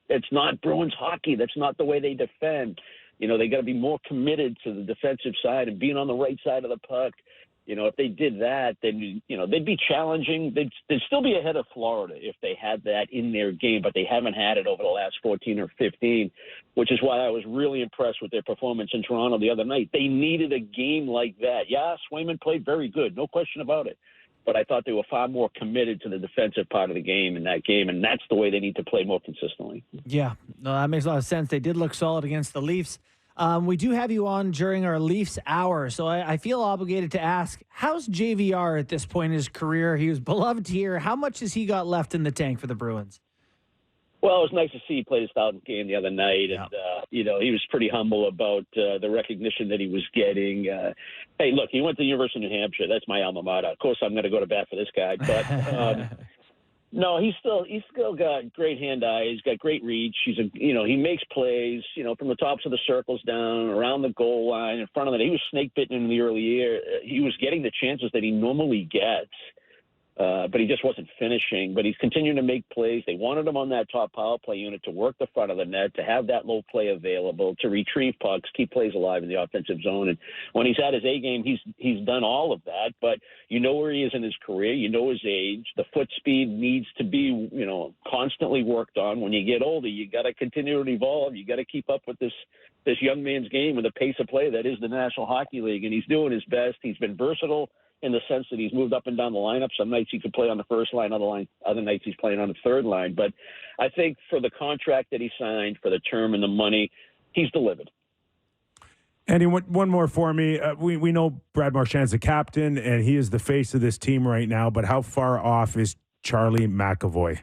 it's not Bruins hockey. That's not the way they defend. They got to be more committed to the defensive side and being on the right side of the puck. If they did that, then, they'd be challenging. They'd still be ahead of Florida if they had that in their game, but they haven't had it over the last 14 or 15, which is why I was really impressed with their performance in Toronto the other night. They needed a game like that. Yeah, Swayman played very good, no question about it. But I thought they were far more committed to the defensive part of the game in that game, and that's the way they need to play more consistently. Yeah, no, that makes a lot of sense. They did look solid against the Leafs. We do have you on during our Leafs hour, so I feel obligated to ask, how's JVR at this point in his career? He was beloved here. How much has he got left in the tank for the Bruins? Well, it was nice to see he played his 1,000th game the other night, and he was pretty humble about the recognition that he was getting. Hey, look, he went to the University of New Hampshire. That's my alma mater. Of course, I'm going to go to bat for this guy, but no, he's still got great hand-eye. He's got great reach. He makes plays, from the tops of the circles down, around the goal line, in front of it. He was snake bitten in the early year. He was getting the chances that he normally gets. But he just wasn't finishing. But he's continuing to make plays. They wanted him on that top power play unit to work the front of the net, to have that low play available, to retrieve pucks, keep plays alive in the offensive zone. And when he's at his A game, he's done all of that. But you know where he is in his career. You know his age. The foot speed needs to be, constantly worked on. When you get older, you got to continue to evolve. You got to keep up with this young man's game and the pace of play that is the National Hockey League. And he's doing his best. He's been versatile in the sense that he's moved up and down the lineup. Some nights he could play on the first line, other nights he's playing on the third line. But I think for the contract that he signed, for the term and the money, he's delivered. Andy, one more for me. We know Brad Marchand's the captain, and he is the face of this team right now, but how far off is Charlie McAvoy?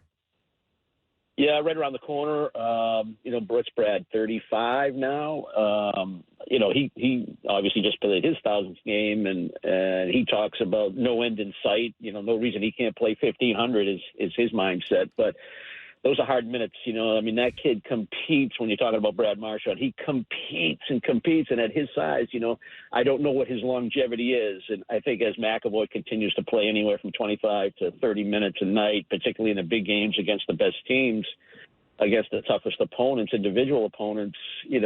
Yeah, right around the corner. What's Brad, 35 now? He obviously just played his 1,000th game, and he talks about no end in sight. No reason he can't play 1,500 is his mindset. But those are hard minutes. That kid competes when you're talking about Brad Marchand. He competes, and at his size, I don't know what his longevity is. And I think as McAvoy continues to play anywhere from 25 to 30 minutes a night, particularly in the big games against the best teams, against the toughest opponents, individual opponents, he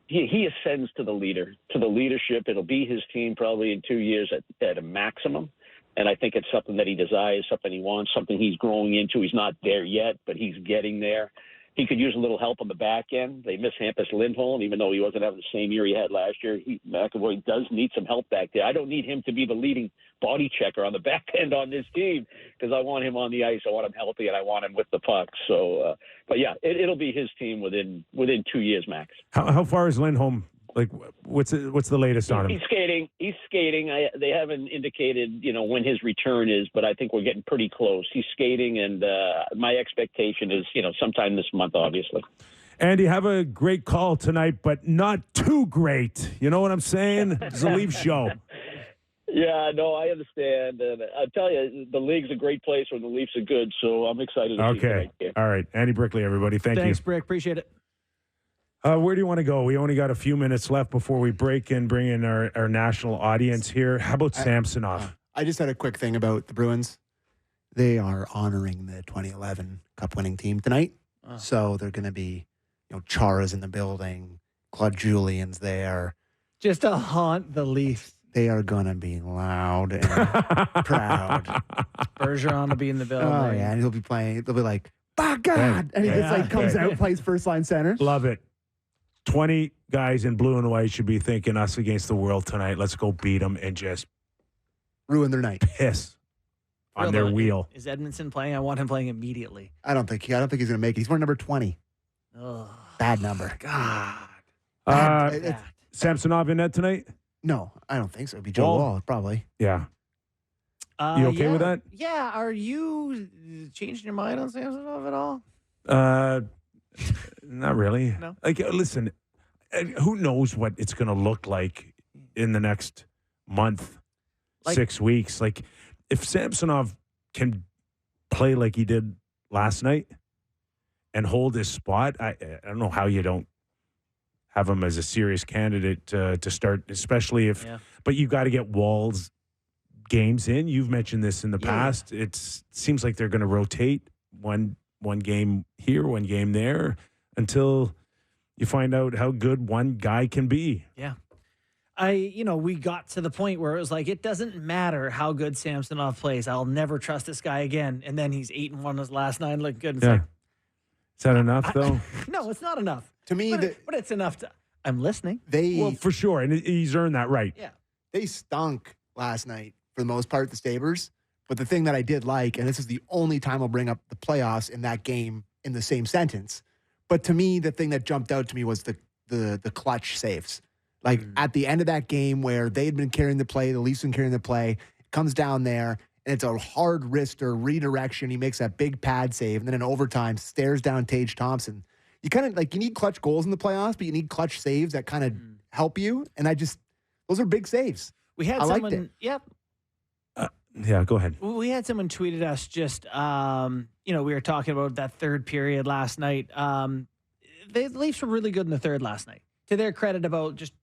ascends to the leadership. It'll be his team probably in 2 years at a maximum. And I think it's something that he desires, something he wants, something he's growing into. He's not there yet, but he's getting there. He could use a little help on the back end. They miss Hampus Lindholm, even though he wasn't having the same year he had last year. McAvoy does need some help back there. I don't need him to be the leading body checker on the back end on this team because I want him on the ice. I want him healthy, and I want him with the puck. So, but yeah, it'll be his team within 2 years max. How far is Lindholm? Like, what's the latest on him? He's skating. They haven't indicated, when his return is, but I think we're getting pretty close. He's skating, and my expectation is, sometime this month, obviously. Andy, have a great call tonight, but not too great. You know what I'm saying? It's a Leaf show. Yeah, no, I understand. And I tell you, the league's a great place when the Leafs are good, so I'm excited to see Okay. All right. Andy Brickley, everybody. Thanks, you. Thanks, Brick. Appreciate it. Where do you want to go? We only got a few minutes left before we break and bring in our national audience here. How about Samsonov? I just had a quick thing about the Bruins. They are honoring the 2011 Cup-winning team tonight. Oh. So they're going to be, Chara's in the building. Claude Julien's there. Just to haunt the Leafs. They are going to be loud and proud. Bergeron will be in the building. Oh, yeah. And he'll be playing. They'll be like, by God. And he just comes out, plays first line center. Love it. 20 guys in blue and white should be thinking us against the world tonight. Let's go beat them and just ruin their night. Piss on their wheel. Is Edmundson playing? I want him playing immediately. I don't think he's going to make it. He's wearing number 20. Oh, bad number. God. Samsonov in net tonight? No, I don't think so. It'd be Joe Wall, probably. Yeah. You okay with that? Yeah. Are you changing your mind on Samsonov at all? Not really. No. Like, listen, who knows what it's going to look like in the next month, 6 weeks. Like, if Samsonov can play like he did last night and hold his spot, I don't know how you don't have him as a serious candidate to start, especially if. Yeah. But you got to get Wall's games in. You've mentioned this in the past. It seems like they're going to rotate one game here, one game there, until you find out how good one guy can be. Yeah. We got to the point where it was like, it doesn't matter how good Samsonov plays. I'll never trust this guy again. And then he's 8-1 his last 9, look good. It's like, is that enough though? no, it's not enough. To me, but it's enough to. I'm listening. Well, for sure, and he's earned that right. Yeah, they stunk last night for the most part, the Sabres. But the thing that I did like, and this is the only time I'll bring up the playoffs in that game in the same sentence. But to me, the thing that jumped out to me was the clutch saves. Like at the end of that game where they had been carrying the play, the Leafs been carrying the play, comes down there, and it's a hard wrister redirection. He makes that big pad save, and then in overtime, stares down Tage Thompson. You kind of you need clutch goals in the playoffs, but you need clutch saves that kind of help you. And those are big saves. We had someone, yep. Yeah, go ahead. We had someone tweeted us just, we were talking about that third period last night. The Leafs were really good in the third last night. To their credit, I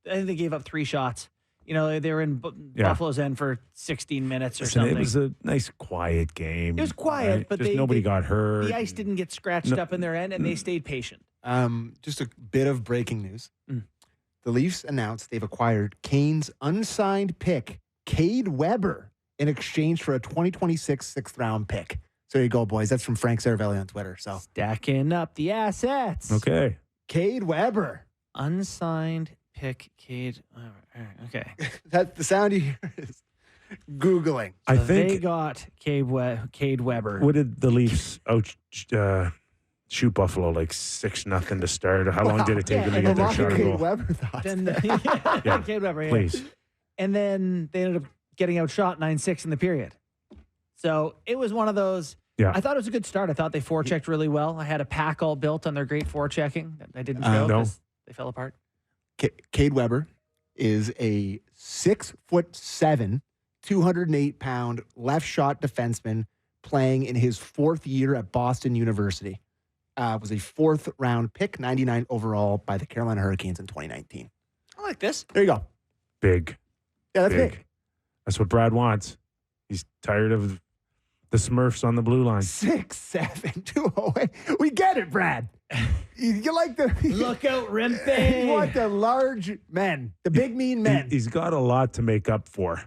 think they gave up 3 shots. They were in Buffalo's end for 16 minutes or something. It was a nice, quiet game. It was quiet, right? but nobody got hurt. The ice didn't get scratched up in their end, and they stayed patient. Just a bit of breaking news. The Leafs announced they've acquired Kane's unsigned pick, Cade Weber, in exchange for a 2026 6th-round pick. So there you go, boys. That's from Frank Saravelli on Twitter. So stacking up the assets. Okay. Cade Weber. Unsigned pick, Cade. Okay. That's the sound you hear is Googling. So I think they got Cade Weber. What did the Leafs shoot Buffalo 6-0 to start? How long did it take them to get their shot on goal? Weber thought. Cade Weber, yeah. Please. And then they ended up getting outshot 9-6 in the period. So it was one of those. Yeah. I thought it was a good start. I thought they forechecked really well. I had a pack all built on their great forechecking. I didn't show because they fell apart. Cade Weber is a 6'7", 208-pound left shot defenseman playing in his 4th year at Boston University. Was a 4th-round pick, 99 overall by the Carolina Hurricanes in 2019. I like this. There you go. Big. Yeah, that's big. That's what Brad wants. He's tired of the Smurfs on the blue line. 6'7", 208. We get it, Brad. You like the look out, Rimpey. You want the large men, the big mean men. He's got a lot to make up for.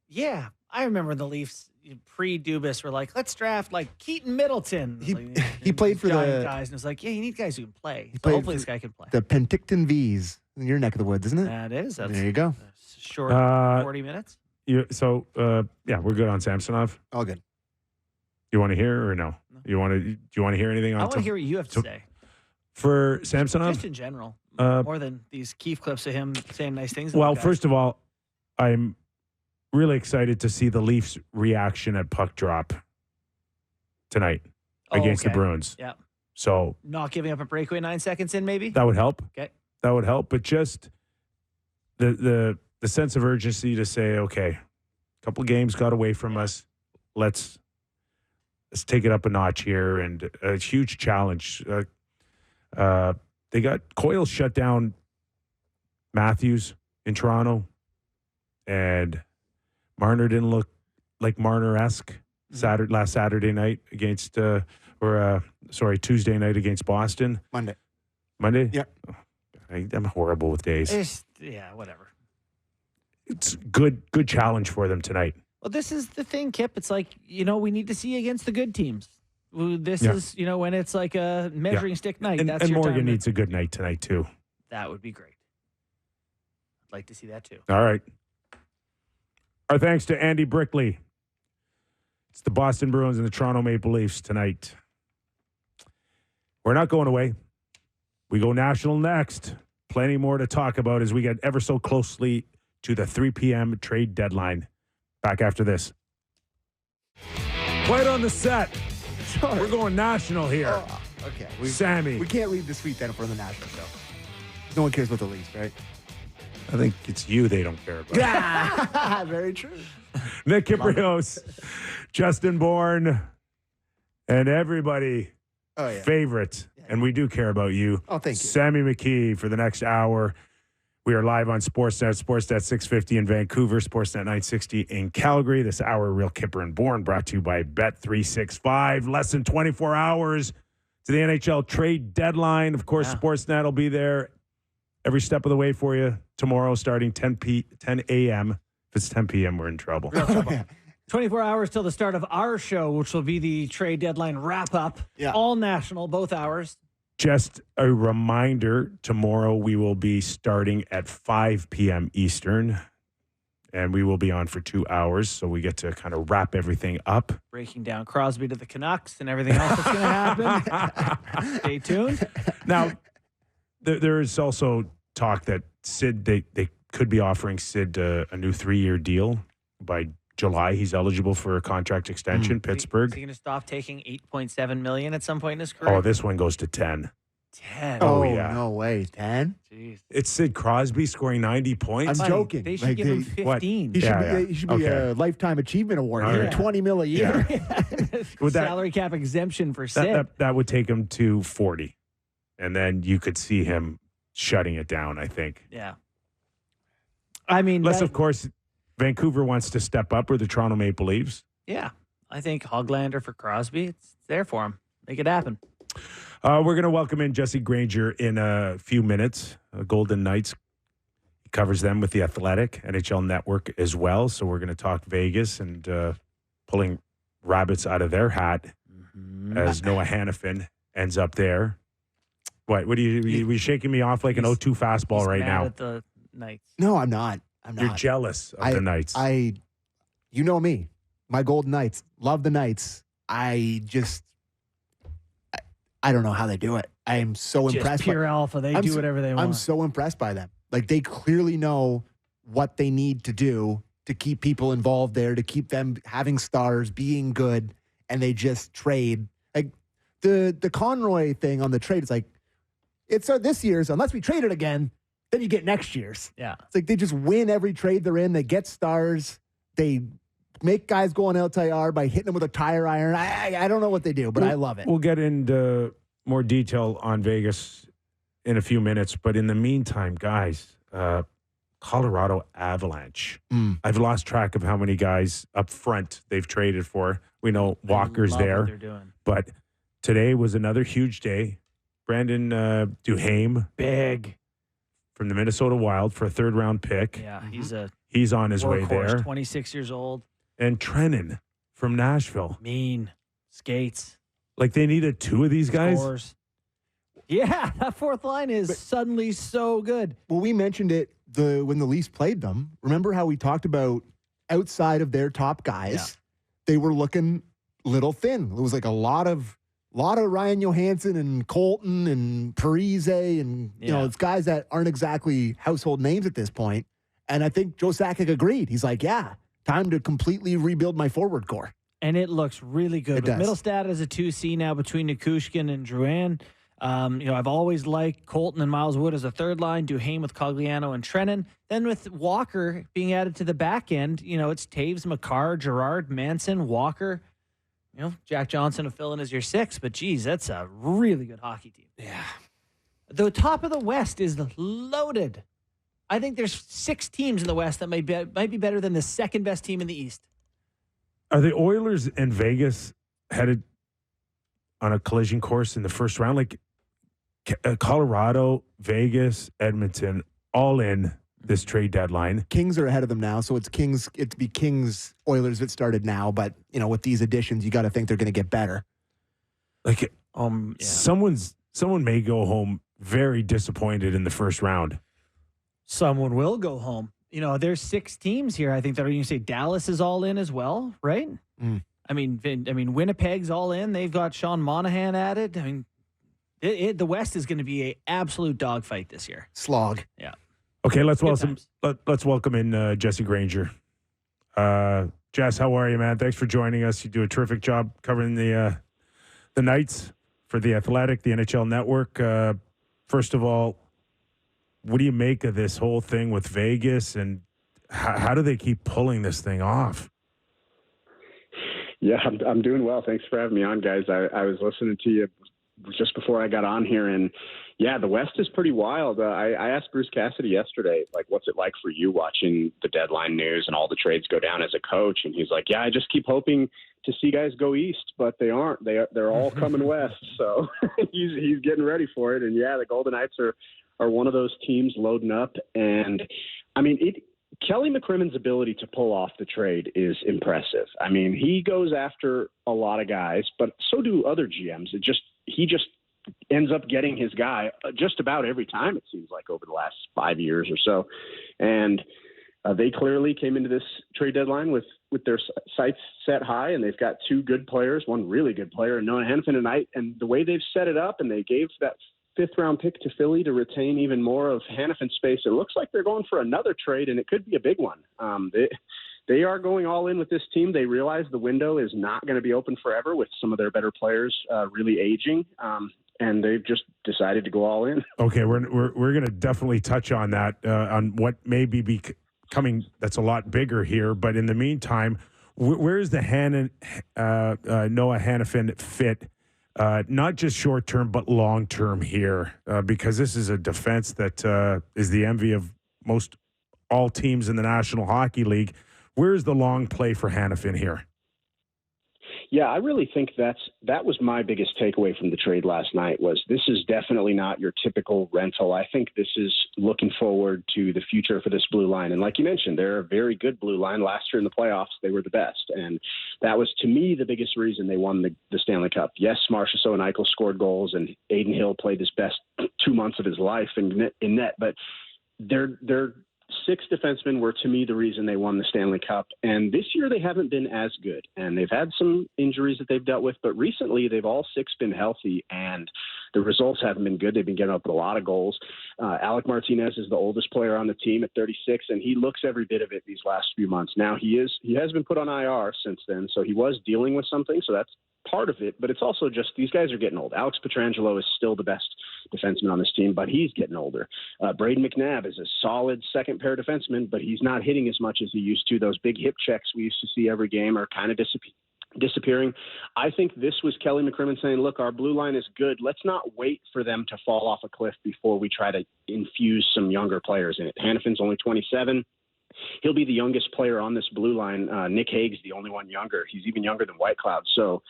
Yeah, I remember the Leafs pre-Dubas were like, let's draft Keaton Middleton. He played for the guys, and it's like, yeah, you need guys who can play. So hopefully this guy can play. The Penticton V's in your neck of the woods, isn't it? That is. There you go. Short 40 minutes. We're good on Samsonov. All good. You want to hear or no? Do you want to hear anything on? I want to hear what you have to say for Samsonov, just in general, more than these Keefe clips of him saying nice things. Well, first of all, I'm really excited to see the Leafs' reaction at puck drop tonight against the Bruins. Yeah. So not giving up a breakaway 9 seconds in, maybe that would help. Okay, that would help. But just the sense of urgency to say, okay, a couple games got away from us. Let's take it up a notch here, and a huge challenge. They got Coyle shut down Matthews in Toronto, and Marner didn't look like Marner-esque last Saturday night against, Tuesday night against Boston. Monday? Yeah. Oh, I'm horrible with days. Whatever. It's good challenge for them tonight. Well, this is the thing, Kip. It's like, we need to see against the good teams. This is, when it's like a measuring stick night. And, that's and your Morgan time needs a good night tonight, too. That would be great. I'd like to see that, too. All right. Our thanks to Andy Brickley. It's the Boston Bruins and the Toronto Maple Leafs tonight. We're not going away. We go national next. Plenty more to talk about as we get ever so closely to the 3 p.m. trade deadline. Back after this. Right on the set. Sure. We're going national here. Oh, okay. Sammy. We can't leave the suite then for the national show. No one cares about the Leafs, right? I think it's you they don't care about. Very true. Nick Kypreos, Justin Bourne, and everybody favorite. Yeah. And we do care about you. Oh, thank you. Sammy McKee for the next hour. We are live on Sportsnet 650 in Vancouver, Sportsnet 960 in Calgary. This hour, Real Kyper and Bourne, brought to you by Bet365. Less than 24 hours to the NHL trade deadline. Of course, Sportsnet will be there every step of the way for you tomorrow starting 10 a.m. If it's 10 p.m., we're in trouble. 24 hours till the start of our show, which will be the trade deadline wrap-up. Yeah. All national, both hours. Just a reminder, tomorrow we will be starting at 5 p.m. Eastern, and we will be on for 2 hours, so we get to kind of wrap everything up. Breaking down Crosby to the Canucks and everything else that's going to happen. Stay tuned. Now, there is also talk that Sid, they could be offering Sid a new 3-year deal by July. He's eligible for a contract extension, Pittsburgh. Is he going to stop taking $8.7 million at some point in his career? Oh, this one goes to 10. 10. Oh, Oh, yeah. no way. 10? Jeez. It's Sid Crosby scoring 90 points. I'm joking. They should Like, give him what? 15. He should Yeah, be, yeah. he should be Okay. a Lifetime Achievement Award. All right. 20 mil a year. Would that- Salary cap exemption for Sid. That would take him to 40. And then you could see him shutting it down, I think. Yeah. I mean, Unless, of course, Vancouver wants to step up, or the Toronto Maple Leafs. yeah. I think Hoglander for Crosby, it's there for him. Make it happen. We're going to welcome in Jesse Granger in a few minutes. Golden Knights. He covers them with the Athletic, NHL Network as well. So we're going to talk Vegas and pulling rabbits out of their hat as Noah Hanifin ends up there. What are you shaking me off like an 0-2 fastball He's right mad now? at the Knights. No, I'm not. You're jealous of the Knights. You know me. My Golden Knights. Love the Knights. I don't know how they do it. I am so Just impressed. pure alpha. They do whatever they want. I'm so impressed by them. Like, they clearly know what they need to do to keep people involved there, to keep them having stars, being good, and they just trade. Like, the Conroy thing on the trade is like, it's this year's, unless we trade it again, then you get next year's. Yeah. It's like they just win every trade they're in. They get stars. They make guys go on LTIR by hitting them with a tire iron. I don't know what they do, but I love it. We'll get into more detail on Vegas in a few minutes. But in the meantime, guys, Colorado Avalanche. I've lost track of how many guys up front they've traded for. We know Walker's Love what there. they're doing. But today was another huge day. Brandon Duhaime Big. from the Minnesota Wild for a third-round pick. Yeah, he's He's on his way workhorse, there. 26 years old. And Trennan from Nashville. Mean. Skates. Like, they needed 2 of these guys. Scores. Yeah, that fourth line is suddenly so good. Well, we mentioned it when the Leafs played them. Remember how we talked about outside of their top guys, they were looking little thin. It was like a lot of Ryan Johansson and Colton and Parise and you know, it's guys that aren't exactly household names at this point. And I think Joe Sakic agreed. He's like, yeah, time to completely rebuild my forward core. And it looks really good. It does. Mittelstadt is a 2C now between Nichushkin and Drouin. I've always liked Colton and Miles Wood as a third line, Duhaime with Cogliano and Trennan. Then with Walker being added to the back end, it's Taves, Makar, Gerard, Manson, Walker. Jack Johnson to fill in as your 6. But, geez, that's a really good hockey team. Yeah. The top of the West is loaded. I think there's 6 teams in the West that might be better than the second best team in the East. Are the Oilers and Vegas headed on a collision course in the first round? Like Colorado, Vegas, Edmonton, all in this trade deadline. Kings are ahead of them now, so it'd be Kings Oilers that started now, but with these additions, you got to think they're going to get better. Like someone may go home very disappointed in the first round. Someone will go home. There's 6 teams here. I think that you can say Dallas is all in as well, right? I mean, Winnipeg's all in. They've got Sean Monahan added. I mean, the West is going to be an absolute dogfight this year. Slog. Yeah. Okay, let's times. welcome in Jesse Granger. Jess, how are you, man? Thanks for joining us. You do a terrific job covering the Knights for the Athletic, the NHL Network. First of all, what do you make of this whole thing with Vegas, and how do they keep pulling this thing off? Yeah, I'm doing well. Thanks for having me on, guys. I was listening to you just before I got on here, and Yeah, the West is pretty wild. I asked Bruce Cassidy yesterday, like, what's it like for you watching the deadline news and all the trades go down as a coach? And he's like, yeah, I just keep hoping to see guys go east, but they aren't. They're all coming west. So he's getting ready for it. And yeah, the Golden Knights are one of those teams loading up. And I mean, Kelly McCrimmon's ability to pull off the trade is impressive. I mean, he goes after a lot of guys, but so do other GMs. He just ends up getting his guy just about every time, it seems like, over the last 5 years or so. And they clearly came into this trade deadline with their sights set high, and they've got two good players, one really good player, and Noah Hanifin, and the way they've set it up, and they gave that 5th-round pick to Philly to retain even more of Hanifin space. It looks like they're going for another trade, and it could be a big one. They are going all in with this team. They realize the window is not going to be open forever with some of their better players really aging, and they've just decided to go all in. Okay, we're going to definitely touch on that, on what may be coming that's a lot bigger here. But in the meantime, where's the Noah Hanifin fit? Not just short term, but long term here, because this is a defense that is the envy of most all teams in the National Hockey League. Where's the long play for Hanifin here? Yeah, I really think that was my biggest takeaway from the trade last night. Was this is definitely not your typical rental. I think this is looking forward to the future for this blue line. And like you mentioned, they're a very good blue line. Last year in the playoffs, they were the best. And that was, to me, the biggest reason they won the Stanley Cup. Yes, Marchessault and Eichel scored goals, and Aiden Hill played his best 2 months of his life in net. But they're 6 defensemen were, to me, the reason they won the Stanley Cup. And this year they haven't been as good. And they've had some injuries that they've dealt with. But recently they've all 6 been healthy, and the results haven't been good. They've been getting up with a lot of goals. Alec Martinez is the oldest player on the team at 36, and he looks every bit of it these last few months. Now he has been put on IR since then, so he was dealing with something. So that's part of it, but it's also just these guys are getting old. Alex Pietrangelo is still the best defenseman on this team, but he's getting older. Braden McNabb is a solid second-pair defenseman, but he's not hitting as much as he used to. Those big hip checks we used to see every game are kind of disappearing. I think this was Kelly McCrimmon saying, look, our blue line is good. Let's not wait for them to fall off a cliff before we try to infuse some younger players in it. Hanifin's only 27. He'll be the youngest player on this blue line. Nick Hague's the only one younger. He's even younger than Whitecloud. So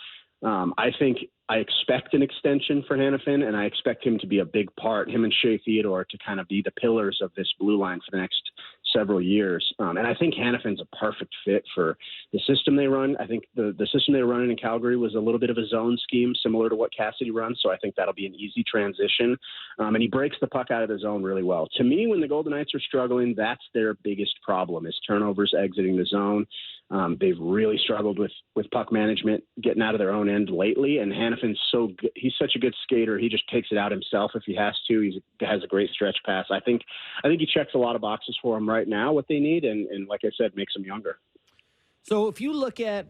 I expect an extension for Hanifin, and I expect him to be a big part, him and Shea Theodore, to kind of be the pillars of this blue line for the next several years. And I think Hanifin's a perfect fit for the system they run. I think the system they were running in Calgary was a little bit of a zone scheme, similar to what Cassidy runs. So I think that'll be an easy transition. And he breaks the puck out of the zone really well. To me, when the Golden Knights are struggling, that's their biggest problem is turnovers exiting the zone. They've really struggled with puck management, getting out of their own end lately. And Hanifin's so good. He's such a good skater. He just takes it out himself if he has to. He has a great stretch pass. I think he checks a lot of boxes for them right now, what they need. And like I said, makes them younger. So if you look at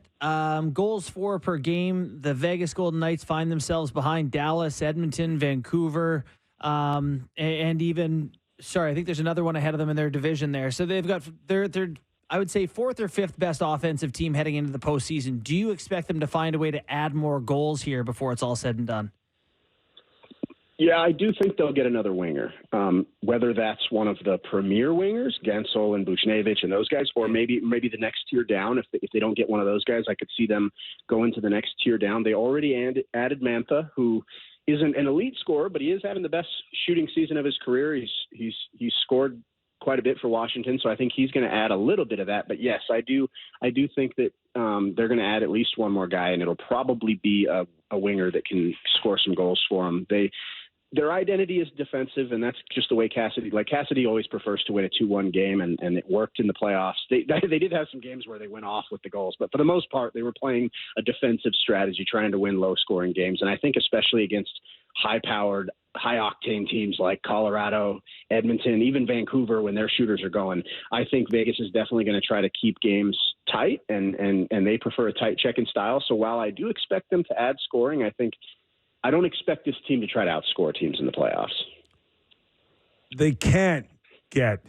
goals for per game, the Vegas Golden Knights find themselves behind Dallas, Edmonton, Vancouver, and even, I think there's another one ahead of them in their division there. So they've got they're I would say 4th or 5th best offensive team heading into the postseason. Do you expect them to find a way to add more goals here before it's all said and done? Yeah, I do think they'll get another winger, whether that's one of the premier wingers, Gensel and Buchnevich and those guys, or maybe the next tier down. If they don't get one of those guys, I could see them go into the next tier down. They already added Mantha, who isn't an elite scorer, but he is having the best shooting season of his career. He's scored quite a bit for Washington, so I think he's going to add a little bit of that. But yes, I do think that they're going to add at least one more guy, and it'll probably be a winger that can score some goals for them. Their identity is defensive, and that's just the way Cassidy always prefers to win a 2-1 game, and it worked in the playoffs. They did have some games where they went off with the goals, but for the most part, they were playing a defensive strategy, trying to win low-scoring games. And I think especially against high-powered, high-octane teams like Colorado, Edmonton, even Vancouver, when their shooters are going, I think Vegas is definitely going to try to keep games tight, and they prefer a tight check-in style. So while I do expect them to add scoring, I don't expect this team to try to outscore teams in the playoffs. They can't get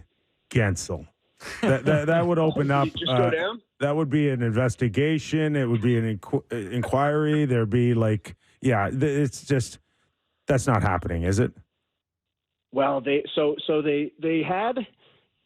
Gensel. That would open up. Just go down? That would be an investigation. It would be an inquiry. There'd be it's just, that's not happening, is it? Well, they had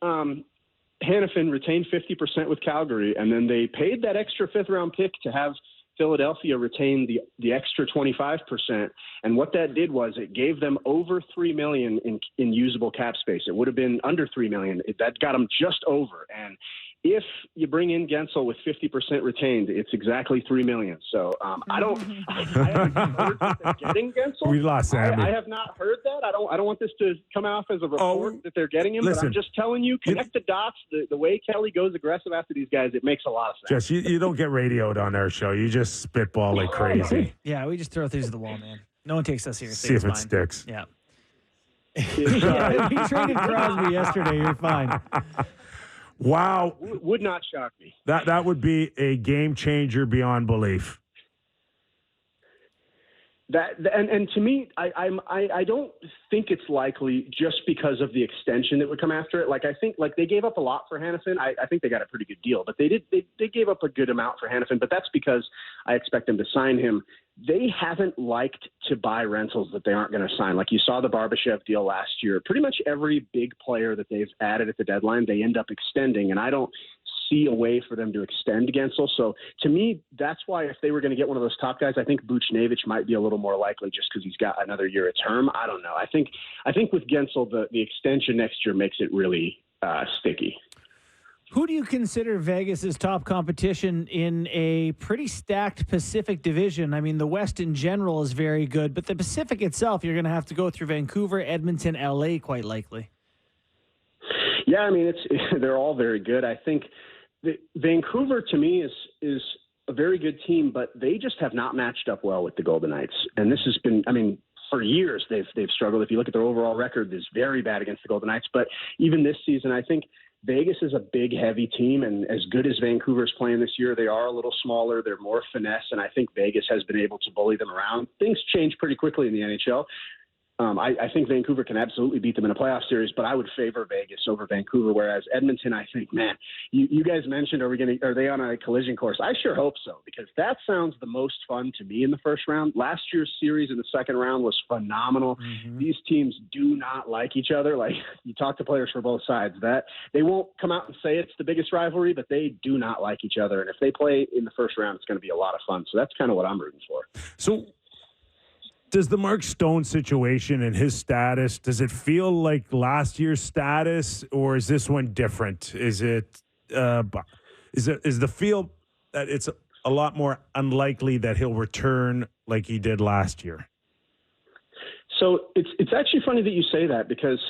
Hanifin retained 50% with Calgary, and then they paid that extra 5th-round pick to have Philadelphia retain the extra 25%. And what that did was it gave them over $3 million in usable cap space. It would have been under $3 million. That got them just over. And if you bring in Gensel with 50% retained, it's exactly $3 million. So I haven't heard that they're getting Gensel. We lost Sammy. I have not heard that. I don't want this to come off as a report that they're getting him. Listen, but I'm just telling you, connect the dots. The way Kelly goes aggressive after these guys, it makes a lot of sense. Jess, you don't get radioed on our show. You just spitball like crazy. Yeah, we just throw things at the wall, man. No one takes us seriously. See if it sticks. Yeah. Yeah, we traded Crosby yesterday. You're fine. Wow. Would not shock me. That would be a game changer beyond belief. And to me, I don't think it's likely just because of the extension that would come after it. Like, I think they gave up a lot for Hanifin. I think they got a pretty good deal, but they gave up a good amount for Hanifin, but that's because I expect them to sign him. They haven't liked to buy rentals that they aren't going to sign. Like you saw the Barbashev deal last year. Pretty much every big player that they've added at the deadline, they end up extending, and I don't see a way for them to extend Gensel. So to me, that's why if they were going to get one of those top guys, I think Buchnevich might be a little more likely just because he's got another year of term. I don't know. I think with Gensel, the extension next year makes it really sticky. Who do you consider Vegas's top competition in a pretty stacked Pacific division? I mean, the West in general is very good, but the Pacific itself, you're going to have to go through Vancouver, Edmonton, LA, quite likely. Yeah, I mean, they're all very good. I think Vancouver, to me, is a very good team, but they just have not matched up well with the Golden Knights. And this has been, I mean, for years they've struggled. If you look at their overall record, it's very bad against the Golden Knights. But even this season, I think Vegas is a big, heavy team, and as good as Vancouver's playing this year, they are a little smaller. They're more finesse, and I think Vegas has been able to bully them around. Things change pretty quickly in the NHL. I think Vancouver can absolutely beat them in a playoff series, but I would favor Vegas over Vancouver. Whereas Edmonton, I think, man, you guys mentioned, are they on a collision course? I sure hope so, because that sounds the most fun to me in the first round. Last year's series in the second round was phenomenal. Mm-hmm. These teams do not like each other. Like, you talk to players for both sides, that they won't come out and say it's the biggest rivalry, but they do not like each other. And if they play in the first round, it's going to be a lot of fun. So that's kind of what I'm rooting for. So, does the Mark Stone situation and his status, does it feel like last year's status, or is this one different? Is the feel that it's a lot more unlikely that he'll return like he did last year? So it's actually funny that you say that, because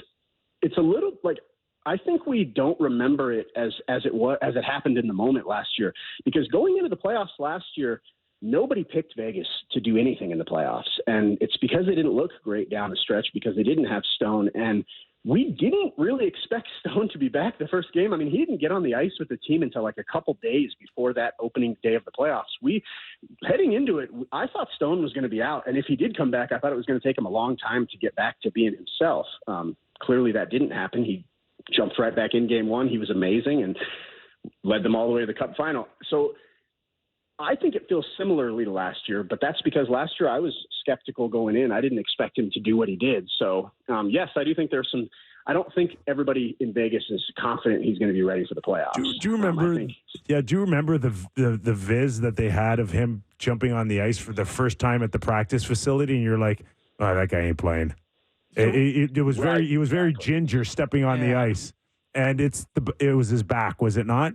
it's a little like, I think we don't remember it as it happened in the moment last year, because going into the playoffs last year, nobody picked Vegas to do anything in the playoffs. And it's because they didn't look great down the stretch, because they didn't have Stone. And we didn't really expect Stone to be back the first game. I mean, he didn't get on the ice with the team until like a couple days before that opening day of the playoffs. Heading into it, I thought Stone was going to be out. And if he did come back, I thought it was going to take him a long time to get back to being himself. Clearly that didn't happen. He jumped right back in game one. He was amazing and led them all the way to the Cup final. So I think it feels similarly to last year, but that's because last year I was skeptical going in. I didn't expect him to do what he did. So, yes, I do think there's some – I don't think everybody in Vegas is confident he's going to be ready for the playoffs. Do you remember do you remember the viz that they had of him jumping on the ice for the first time at the practice facility, and you're like, oh, that guy ain't playing. It was right, he was very ginger stepping on the ice, and it was his back, was it not?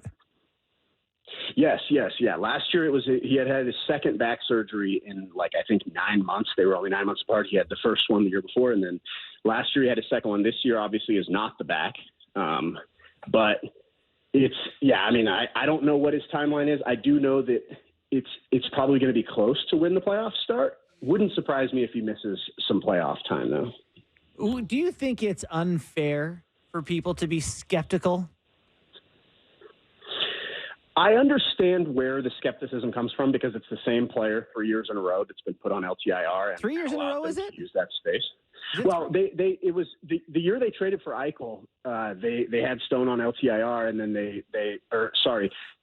Yes. Yeah. Last year he had his second back surgery in I think 9 months. They were only 9 months apart. He had the first one the year before, and then last year he had his second one. This year obviously is not the back. But I mean, I don't know what his timeline is. I do know that it's probably going to be close to when the playoffs start. Wouldn't surprise me if he misses some playoff time though. Do you think it's unfair for people to be skeptical? I understand where the skepticism comes from, because it's the same player 3 years in a row that's been put on LTIR. And 3 years in a row, is it? Use that space. Well, it was the year they traded for Eichel. They had Stone on LTIR, and then they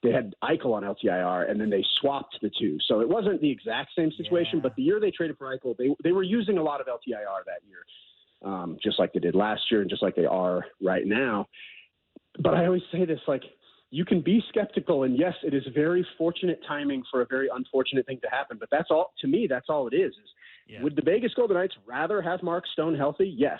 had Eichel on LTIR, and then they swapped the two. So it wasn't the exact same situation, but the year they traded for Eichel, they were using a lot of LTIR that year. just like they did last year and just like they are right now. But I always say this, like, you can be skeptical, and yes, it is very fortunate timing for a very unfortunate thing to happen. But that's all, to me, that's all it is. Would the Vegas Golden Knights rather have Mark Stone healthy? Yes.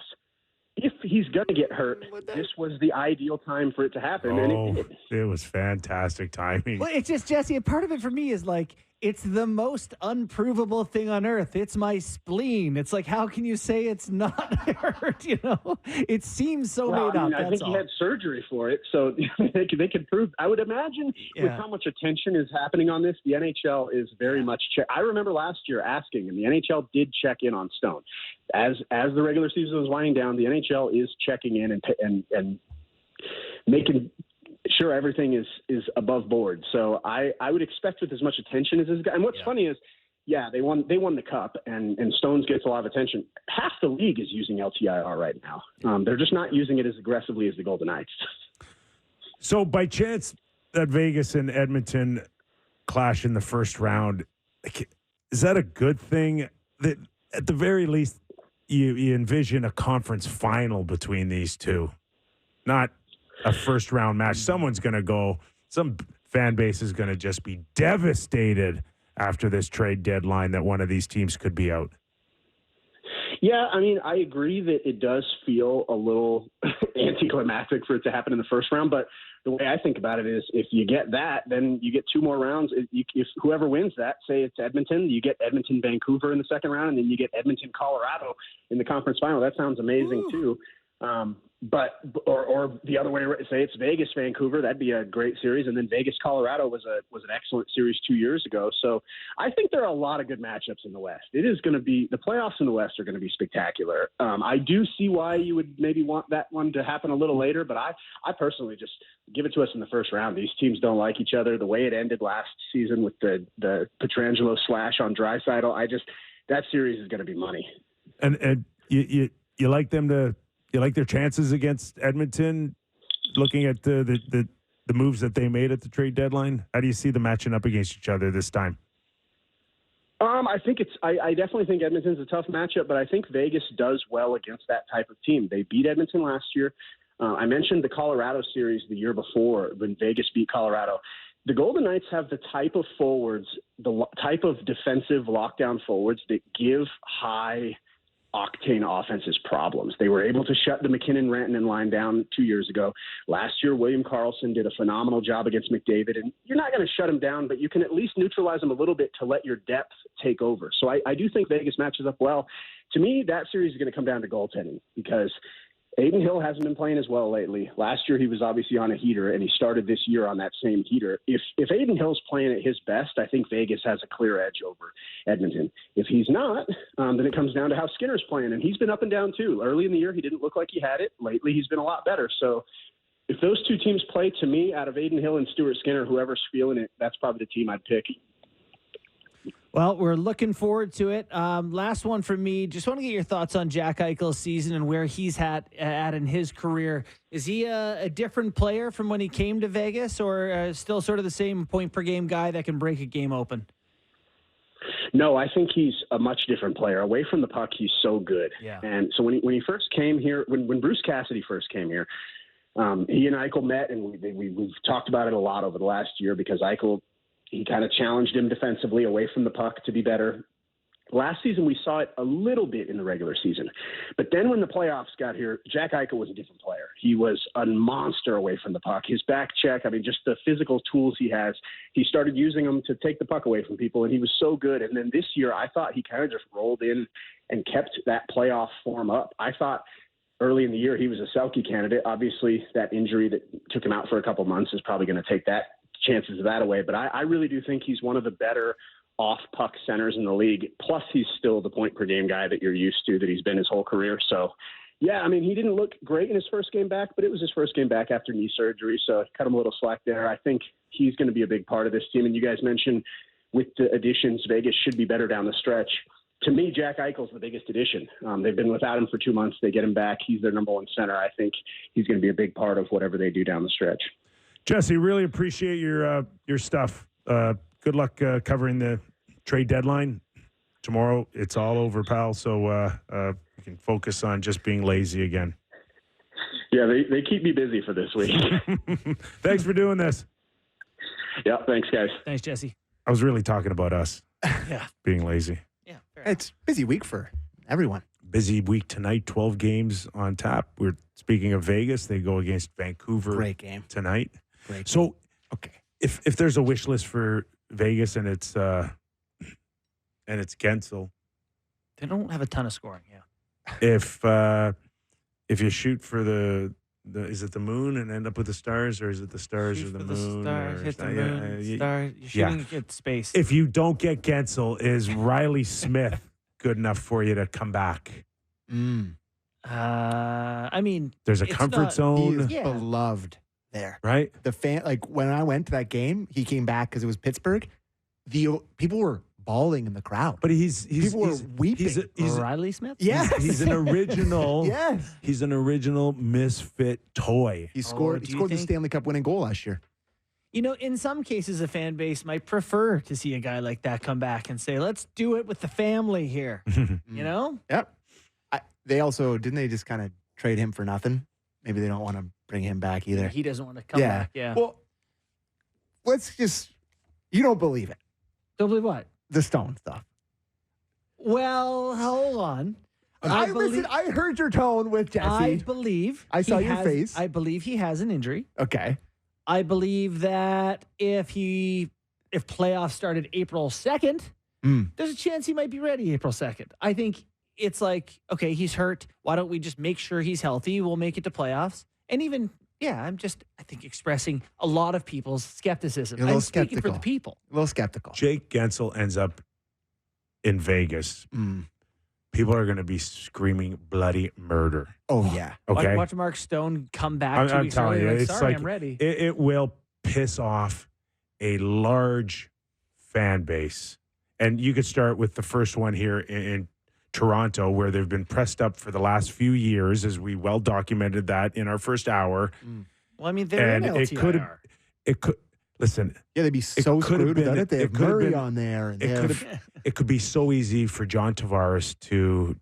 If he's going to get hurt, this was the ideal time for it to happen. Oh, it was fantastic timing. Well, it's just, Jesse, a part of it for me is like, it's the most unprovable thing on earth. It's my spleen. It's like, how can you say it's not hurt? You know, it seems so made up. I think he had surgery for it, so they could prove. I would imagine with how much attention is happening on this, the NHL is very much. I remember last year asking, and the NHL did check in on Stone as the regular season was winding down. The NHL is checking in and making sure everything is above board. So I would expect with as much attention as this guy. And what's funny is, they won the cup, and Stones gets a lot of attention. Half the league is using LTIR right now. They're just not using it as aggressively as the Golden Knights. So by chance that Vegas and Edmonton clash in the first round, is that a good thing? That at the very least you envision a conference final between these two, not a first round match. Someone's going to go, some fan base is going to just be devastated after this trade deadline that one of these teams could be out. Yeah, I mean, I agree that it does feel a little anticlimactic for it to happen in the first round, but the way I think about it is if you get that, then you get two more rounds. If whoever wins that, say it's Edmonton, you get Edmonton, Vancouver in the second round, and then you get Edmonton, Colorado in the conference final. That sounds amazing too. But the other way, say it's Vegas, Vancouver, that'd be a great series. And then Vegas, Colorado was an excellent series 2 years ago. So I think there are a lot of good matchups in the West. It is going to be, the playoffs in the West are going to be spectacular. I do see why you would maybe want that one to happen a little later, but I personally just give it to us in the first round. These teams don't like each other. The way it ended last season with the Pietrangelo slash on Draisaitl, that series is going to be money. And you like them to, you like their chances against Edmonton, looking at the moves that they made at the trade deadline? How do you see them matching up against each other this time? I think I definitely think Edmonton's a tough matchup, but I think Vegas does well against that type of team. They beat Edmonton last year. I mentioned the Colorado series the year before when Vegas beat Colorado. The Golden Knights have the type of forwards, the type of defensive lockdown forwards that give high octane offenses problems. They were able to shut the McKinnon-Rantanen line down 2 years ago. Last year, William Karlsson did a phenomenal job against McDavid, and you're not going to shut him down, but you can at least neutralize him a little bit to let your depth take over. So I do think Vegas matches up well. To me, that series is going to come down to goaltending because Adin Hill hasn't been playing as well lately. Last year, he was obviously on a heater, and he started this year on that same heater. If Adin Hill's playing at his best, I think Vegas has a clear edge over Edmonton. If he's not, then it comes down to how Skinner's playing, and he's been up and down too. Early in the year, he didn't look like he had it. Lately, he's been a lot better. So if those two teams play, to me, out of Adin Hill and Stuart Skinner, whoever's feeling it, that's probably the team I'd pick. Well, we're looking forward to it. Last one for me. Just want to get your thoughts on Jack Eichel's season and where he's at in his career. Is he a different player from when he came to Vegas, or still sort of the same point-per-game guy that can break a game open? No, I think he's a much different player. Away from the puck, he's so good. Yeah. And so when he first came here, when Bruce Cassidy first came here, he and Eichel met, and we've talked about it a lot over the last year because Eichel, he kind of challenged him defensively away from the puck to be better. Last season, we saw it a little bit in the regular season. But then when the playoffs got here, Jack Eichel was a different player. He was a monster away from the puck. His back check, I mean, just the physical tools he has, he started using them to take the puck away from people, and he was so good. And then this year, I thought he kind of just rolled in and kept that playoff form up. I thought early in the year he was a Selke candidate. Obviously, that injury that took him out for a couple months is probably going to take that chances of that away. But I really do think he's one of the better off-puck centers in the league. Plus, he's still the point-per-game guy that you're used to, that he's been his whole career. So, yeah, I mean, he didn't look great in his first game back, but it was his first game back after knee surgery, so cut him a little slack there. I think he's going to be a big part of this team. And you guys mentioned with the additions, Vegas should be better down the stretch. To me, Jack Eichel's the biggest addition. They've been without him for 2 months. They get him back. He's their number one center. I think he's going to be a big part of whatever they do down the stretch. Jesse, really appreciate your stuff. Good luck covering the trade deadline. Tomorrow, it's all over, pal. So You can focus on just being lazy again. Yeah, they keep me busy for this week. Thanks for doing this. Yeah, thanks, guys. Thanks, Jesse. I was really talking about us Yeah. being lazy. Yeah. It's a busy week for everyone. Busy week tonight, 12 games on tap. We're speaking of Vegas. They go against Vancouver Great game. tonight. Great. So Okay. if there's a wish list for Vegas and it's Gensel, They don't have a ton of scoring. Yeah. if you shoot for the is it the moon and end up with the stars, or is it the stars Shoot or the for moon? stars, or hit the yeah, moon, stars. You're shooting at space. If you don't get Gensel, is Riley Smith good enough for you to come back? I mean, There's a it's comfort not- He zone, is Yeah. beloved there. right? The fan, like when I went to that game, he came back because it was Pittsburgh. The people were bawling in the crowd. But he's People were weeping. He's Riley Smith. Yes. he's an original. Yes. He's an original misfit toy. He scored. do He you scored the think- Stanley Cup winning goal last year. You know, in some cases, a fan base might prefer to see a guy like that come back and say, "Let's do it with the family here." You know, Yep. They also didn't they just kind of trade him for nothing? Maybe they don't want to bring him back either. he doesn't want to come back. Yeah. Well, let's just. You don't believe it. Don't believe what? The Stone stuff. Well, hold on. I heard your tone with Jesse. I believe. I saw he your has- face. I believe he has an injury. Okay. I believe that if playoffs started April 2nd, there's a chance he might be ready April 2nd. I think it's like, okay, he's hurt. Why don't we just make sure he's healthy? We'll make it to playoffs. And even, I think expressing a lot of people's skepticism. You're a little I'm speaking for skeptical. the people. A little skeptical. Jake Gensel ends up in Vegas. People are going to be screaming bloody murder. Oh yeah. Okay. Watch Mark Stone come back 2 I'm weeks telling earlier. you, it's Sorry, like I'm ready. It will piss off a large fan base. And you could start with the first one here in Toronto, where they've been pressed up for the last few years, as we well documented that in our first hour. Well, I mean, they're And in it could LTIR. listen. Yeah, they'd be so could have screwed without been- it. They it have could have Murray been- on there. And they It could be so easy for John Tavares to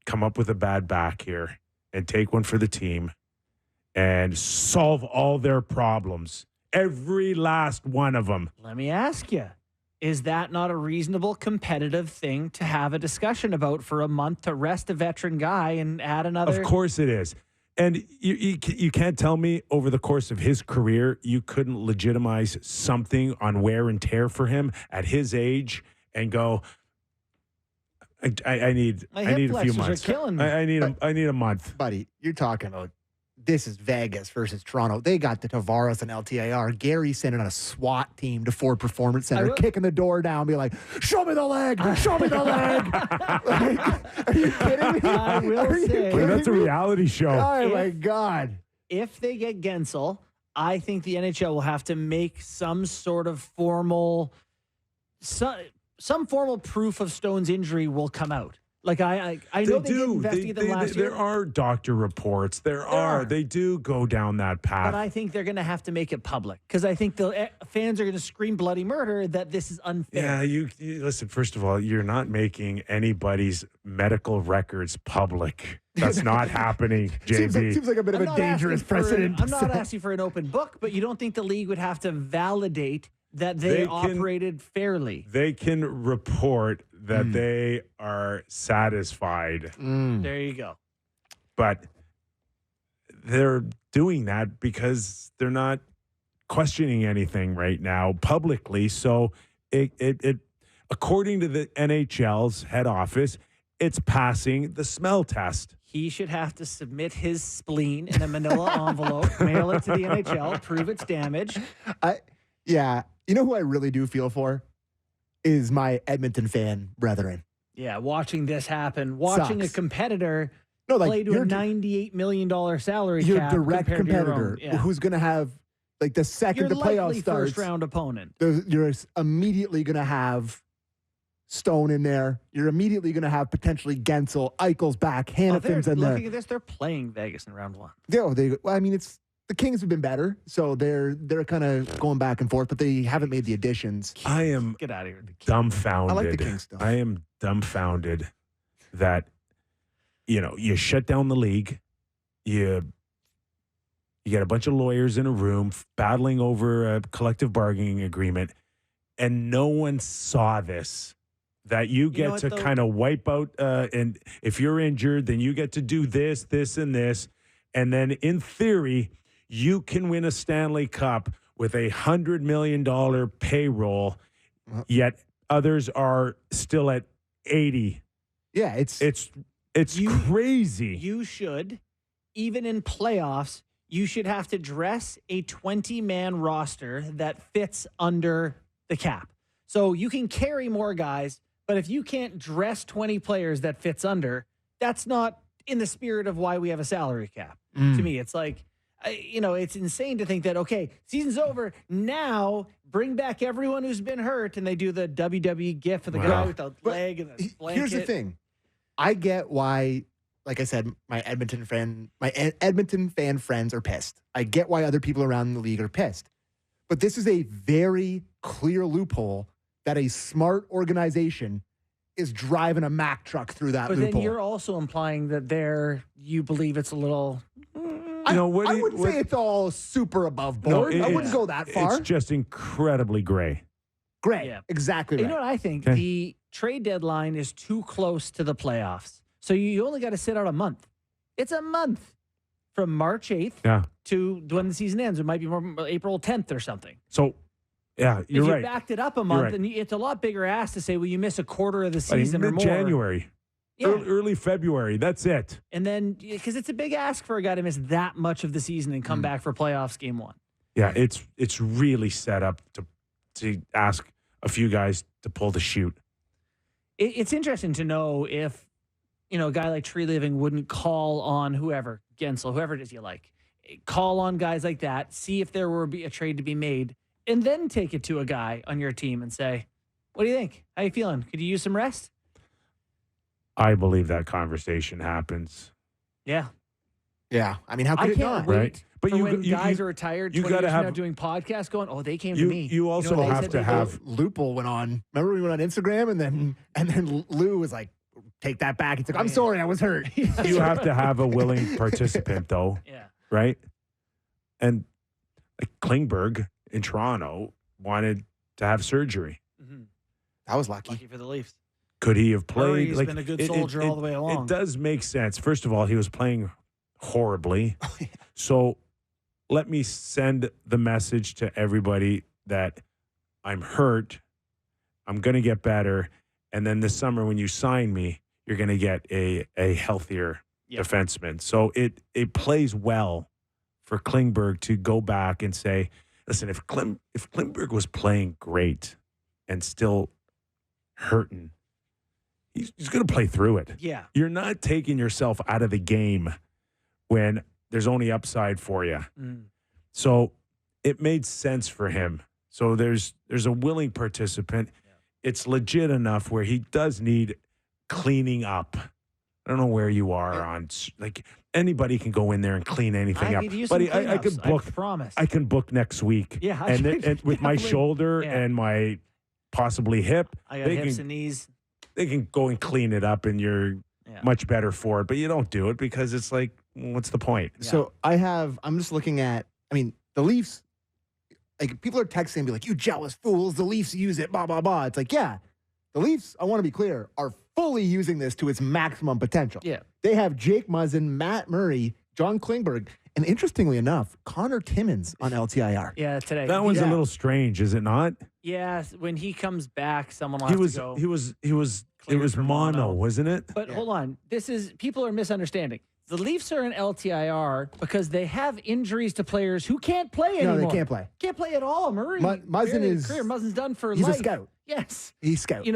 come up with a bad back here and take one for the team and solve all their problems. Every last one of them. Let me ask you, is that not a reasonable competitive thing to have a discussion about for a month to rest a veteran guy and add another? Of course it is. And you can't tell me over the course of his career you couldn't legitimize something on wear and tear for him at his age and go, I need My a hip few flexors are months. killing me. I need a month. buddy, you're talking about this is Vegas versus Toronto. They got the Tavares and LTIR. Gary sending a SWAT team to Ford Performance Center, kicking the door down, be like, "Show me the leg! Show me the leg!" Like, are you kidding me? I will Are you say- kidding That's a me? reality show. Oh my God. If they get Gensel, I think the NHL will have to make some sort of formal, some formal proof of Stone's injury will come out. Like I know they did investigate them last year. There are doctor reports. They do go down that path. But I think they're going to have to make it public because I think the fans are going to scream bloody murder that this is unfair. Yeah, you listen. First of all, you're not making anybody's medical records public. That's not happening, JB. Seems like a bit of I'm a not dangerous asking for precedent. I'm not asking for an open book, but you don't think the league would have to validate that they operated fairly? They can report that they are satisfied, There you go. but they're doing that because they're not questioning anything right now publicly. So it according to the NHL's head office, it's passing the smell test. He should have to submit his spleen in a manila envelope, mail it to the NHL, prove it's damaged. Yeah. You know who I really do feel for? Is my Edmonton fan brethren. Yeah, watching this happen, watching Sucks. a competitor Like play to a $98 million salary your cap direct compared to your own. competitor Yeah. who's going to have, like, the second Your the playoff likely starts, first-round opponent. you're immediately going to have Stone in there. You're immediately going to have potentially Gensel, Eichel's back, Hanifin's in there. Looking at this, they're playing Vegas in round one. The Kings have been better, so they're kind of going back and forth, but they haven't made the additions. I am Get out of here. dumbfounded. I like the Kings still. I am dumbfounded that you shut down the league. You get a bunch of lawyers in a room battling over a collective bargaining agreement, and no one saw this. That you get to kind of wipe out, and if you're injured, then you get to do this, this, and this. And then in theory, you can win a Stanley Cup with $100 million payroll, yet others are still at 80. Yeah, it's crazy. You should, even in playoffs, you should have to dress a 20-man roster that fits under the cap. So you can carry more guys, but if you can't dress 20 players that fits under, that's not in the spirit of why we have a salary cap. To me, it's like, it's insane to think that, okay, season's over. Now bring back everyone who's been hurt. And they do the WWE gif of the guy with the leg and the blanket. Here's the thing. I get why, like I said, my Edmonton fan friends are pissed. I get why other people around the league are pissed. But this is a very clear loophole that a smart organization is driving a Mack truck through that loophole. But then you're also implying that you believe it's a little... I wouldn't say it's all super above board. I wouldn't go that far. It's just incredibly gray. Gray. Yeah. Exactly right. You know what I think? Okay. The trade deadline is too close to the playoffs. So you only got to sit out a month. It's a month from March 8th to when the season ends. It might be more April 10th or something. So, yeah, you're right. If you backed it up a month, and it's a lot bigger ass to say, well, you miss a quarter of the season or more. January. Yeah. Early February. That's it. And then, because it's a big ask for a guy to miss that much of the season and come back for playoffs game one. Yeah, it's really set up to ask a few guys to pull the chute. It's interesting to know if, a guy like Tree Living wouldn't call on whoever, Gensel, whoever it is you like, call on guys like that, see if there were a trade to be made, and then take it to a guy on your team and say, what do you think? How you feeling? Could you use some rest? I believe that conversation happens. Yeah. Yeah. I mean, how could it not? Right. But when guys are retired, 20 years from now doing podcasts going, they came to me. You also have to have... Loophole went on. Remember we went on Instagram and then Lou was like, take that back. He's like, I'm sorry, I was hurt. You have to have a willing participant, though. Yeah. Right? And like Klingberg in Toronto wanted to have surgery. Mm-hmm. That was lucky. Lucky for the Leafs. Could he have played? Murray's been a good soldier all the way along. It does make sense. First of all, he was playing horribly. So let me send the message to everybody that I'm hurt. I'm going to get better. And then this summer when you sign me, you're going to get a healthier defenseman. So it plays well for Klingberg to go back and say, listen, if Klingberg was playing great and still hurting, he's going to play through it. Yeah. You're not taking yourself out of the game when there's only upside for you. So it made sense for him. So there's a willing participant. Yeah. It's legit enough where he does need cleaning up. I don't know where you are on, like, anybody can go in there and clean anything up. Buddy, I could book. I promise. I can book next week. Yeah. And with my shoulder and my possibly hip. I got hips and knees. They can go and clean it up, and you're much better for it. But you don't do it because it's like, what's the point? Yeah. So I'm just looking at, the Leafs, like, people are texting and be like, you jealous fools, the Leafs use it, blah, blah, blah. It's like, yeah, the Leafs, I want to be clear, are fully using this to its maximum potential. Yeah. They have Jake Muzzin, Matt Murray, John Klingberg, and interestingly enough, Connor Timmins on LTIR. Yeah, today. That one's a little strange, is it not? Yeah, when he comes back, someone will have to go. It was mono, wasn't it? But hold on. People are misunderstanding. The Leafs are in LTIR because they have injuries to players who can't play anymore. No, they can't play. Can't play at all. Murray, Muzzin's done for life. He's a scout. Yes. He's scout.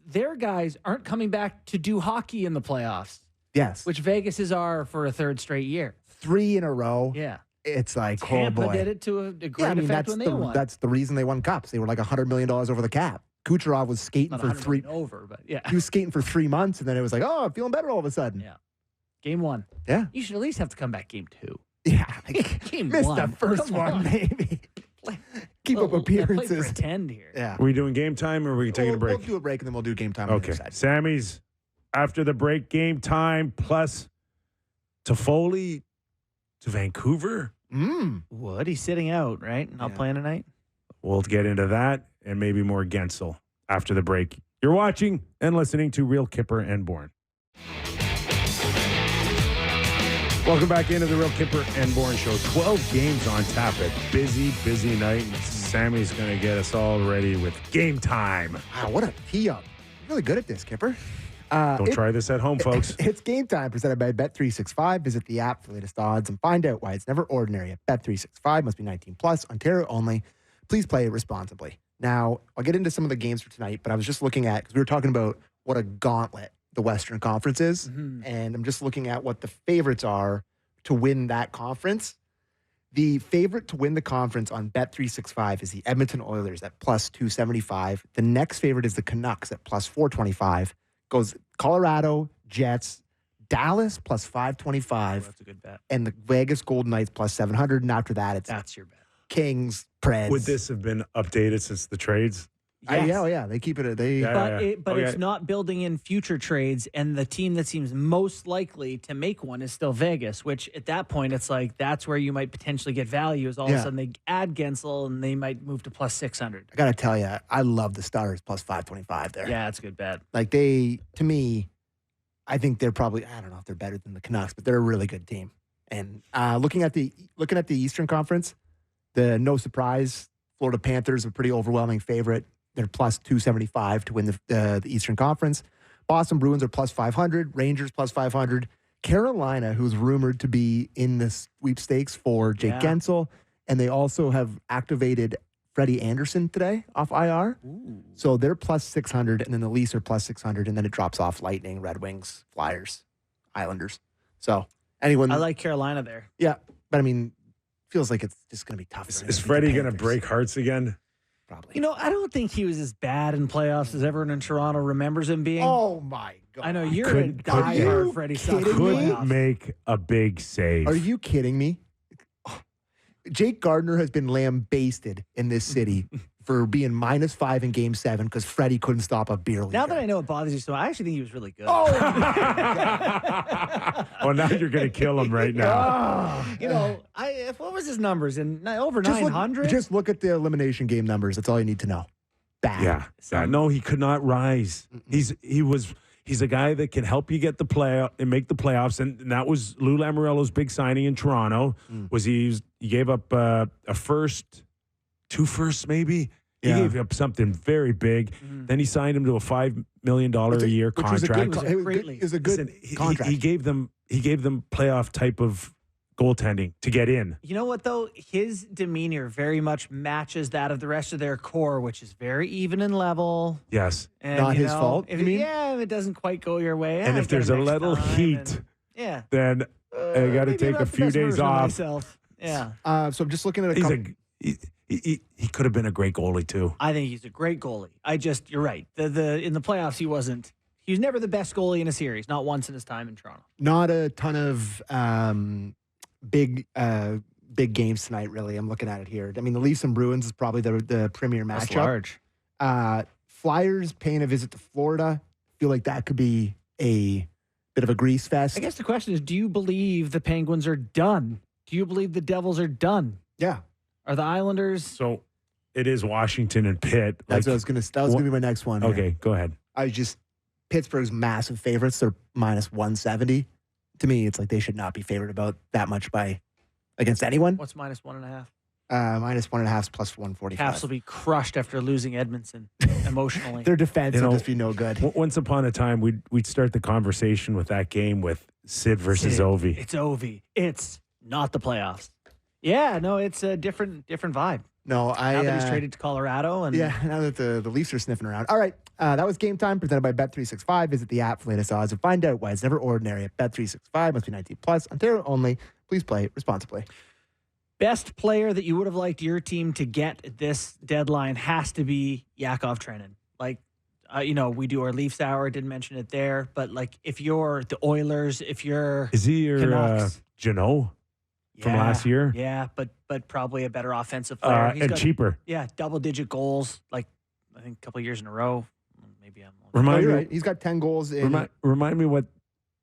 Their guys aren't coming back to do hockey in the playoffs. Yes. Which Vegas's are for a third straight year. 3 in a row. Yeah. It's like, Tampa oh boy. did it to a great effect when they won. That's the reason they won cups. They were like $100 million over the cap. Kucherov was skating for 3 over, but yeah. He was skating for 3 months, and then it was like, oh, I'm feeling better all of a sudden. Yeah. Game 1. Yeah. You should at least have to come back game 2. Yeah. Game missed 1. the first one, maybe. Keep up appearances. Pretend here. Yeah. Are we doing game time or are we taking a break? We'll do a break and then we'll do game time. Okay. Sammy's After the break, game time plus Toffoli to Vancouver. Wood, he's sitting out, right? Not playing tonight. We'll get into that and maybe more Gensel after the break. You're watching and listening to Real Kyper and Bourne. Welcome back into the Real Kyper and Bourne Show. 12 games on tap. A busy, busy night. And Sammy's going to get us all ready with game time. Wow, what a tee up. You're really good at this, Kyper. Don't try this at home, folks. It's game time presented by Bet365. Visit the app for latest odds and find out why it's never ordinary at Bet365. Must be 19 plus, Ontario only. Please play responsibly. Now, I'll get into some of the games for tonight, but I was just looking at, because we were talking about what a gauntlet the Western Conference is, and I'm just looking at what the favorites are to win that conference. The favorite to win the conference on Bet365 is the Edmonton Oilers at plus 275. The next favorite is the Canucks at plus 425. Goes Colorado, Jets, Dallas plus 525. That's a good bet. And the Vegas Golden Knights plus 700. And after that, That's your bet. Kings, Preds. Would this have been updated since the trades? Yeah. They keep it. It's not building in future trades, and the team that seems most likely to make one is still Vegas, which at that point, it's like that's where you might potentially get value is all of a sudden they add Gensel and they might move to plus 600. I got to tell you, I love the Stars plus 525 there. Yeah, that's a good bet. Like to me, I think they're probably, I don't know if they're better than the Canucks, but they're a really good team. And looking at the Eastern Conference, the no surprise, Florida Panthers are a pretty overwhelming favorite. They're plus 275 to win the Eastern Conference. Boston Bruins are plus 500. Rangers plus 500. Carolina, who's rumored to be in the sweepstakes for Jake Gensel. And they also have activated Freddie Anderson today off IR. Ooh. So they're plus 600. And then the Leafs are plus 600. And then it drops off Lightning, Red Wings, Flyers, Islanders. So anyone. I like Carolina there. Yeah. But I mean, feels like it's just going to be tough. Is Freddie going to break hearts again? Probably. You know, I don't think he was as bad in playoffs as everyone in Toronto remembers him being. Oh, my God. I know you're a diehard Freddie Sucks. Couldn't make a big save. Are you kidding me? Jake Gardiner has been lambasted in this city for being -5 in Game 7 because Freddie couldn't stop a beer leaker. Now that I know it bothers you so much, I actually think he was really good. Oh, oh, now you're going to kill him right now. You know, what was his numbers? Over 900? Just look at the elimination game numbers. That's all you need to know. Bad. Yeah. No, he could not rise. He's a guy that can help you get the play and make the playoffs, and that was Lou Lamoriello's big signing in Toronto. He gave up a first, 2 firsts maybe. He gave up something very big. Then he signed him to a $5 million a year contract. It was a good contract. He gave them playoff type of goaltending to get in. You know what, though? His demeanor very much matches that of the rest of their core, which is very even and level. Yes. And, Not his fault, If, you mean? Yeah, if it doesn't quite go your way. And if there's a little heat, then I got to take a few days off. Myself. Yeah. So I'm just looking at a couple. He could have been a great goalie, too. I think he's a great goalie. You're right. In the playoffs, he wasn't. He was never the best goalie in a series, not once in his time in Toronto. Not a ton of big games tonight, really. I'm looking at it here. I mean, the Leafs and Bruins is probably the premier matchup. That's large. Flyers paying a visit to Florida. I feel like that could be a bit of a grease fest. I guess the question is, do you believe the Penguins are done? Do you believe the Devils are done? Yeah. Are the Islanders? So it is Washington and Pitt. That was going to be my next one. Okay, go ahead. Pittsburgh's massive favorites. They're -170. To me, it's like they should not be favored about that much against anyone. What's -1.5? -1.5 is plus 145. Caps will be crushed after losing Edmundson emotionally. Their defense will just be no good. Once upon a time, we'd start the conversation with that game with Sid versus Ovi. It's Ovi. It's not the playoffs. Yeah, no, it's a different vibe. No, now that he's traded to Colorado. And now that the Leafs are sniffing around. All right, that was Game Time presented by Bet365. Visit the app for latest odds and find out why it's never ordinary at Bet365. Must be 19 plus. Ontario only. Please play responsibly. Best player that you would have liked your team to get at this deadline has to be Yakov Trenin. We do our Leafs hour. Didn't mention it there, but if you're the Oilers, if you're is he your Canucks, Janot from last year? Yeah, but probably a better offensive player. And cheaper. Yeah, double-digit goals. I think a couple of years in a row. maybe I'm. No, Remind you're me, right. He's got 10 goals in. remind me what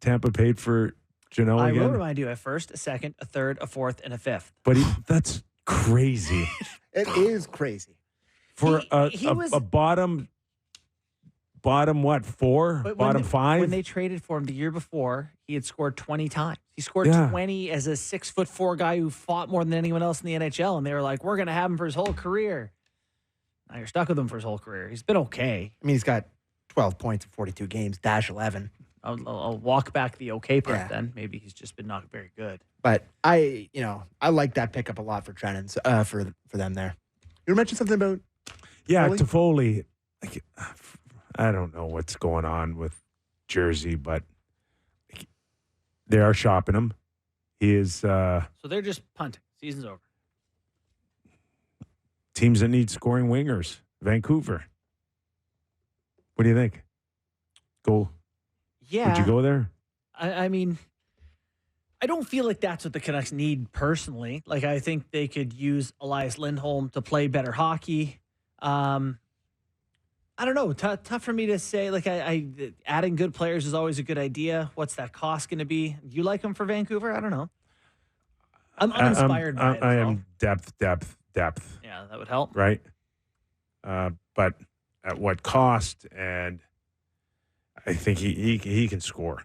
Tampa paid for Janot I again. will remind you: a first, a second, a third, a fourth, and a fifth. But that's crazy It is crazy. for He was- a bottom what, 4? But Bottom 5? When they traded for him the year before, he had scored 20 times. He scored Yeah. 20 as a 6'4" guy who fought more than anyone else in the NHL, and they were like, "We're going to have him for his whole career." Now you're stuck with him for his whole career. He's been okay. I mean, he's got 12 points in 42 games, dash 11. I'll walk back the okay part Yeah. then. Maybe he's just been not very good. But I like that pickup a lot for Trennan, for them there. You mentioned something about Yeah, Toffoli? Toffoli. Like, I don't know what's going on with Jersey, but they are shopping him. He is So they're just punting. Season's over. teams that need scoring wingers. Vancouver. What do you think? Go. Yeah. Would you go there? I mean, I don't feel like that's what the Canucks need personally. Like, I think they could use Elias Lindholm to play better hockey. I don't know. Tough for me to say. Like, I adding good players is always a good idea. What's that cost going to be? You like him for Vancouver? I don't know. I'm uninspired by it. I as well. am depth. Yeah, that would help. Right. But at what cost? And I think he can score.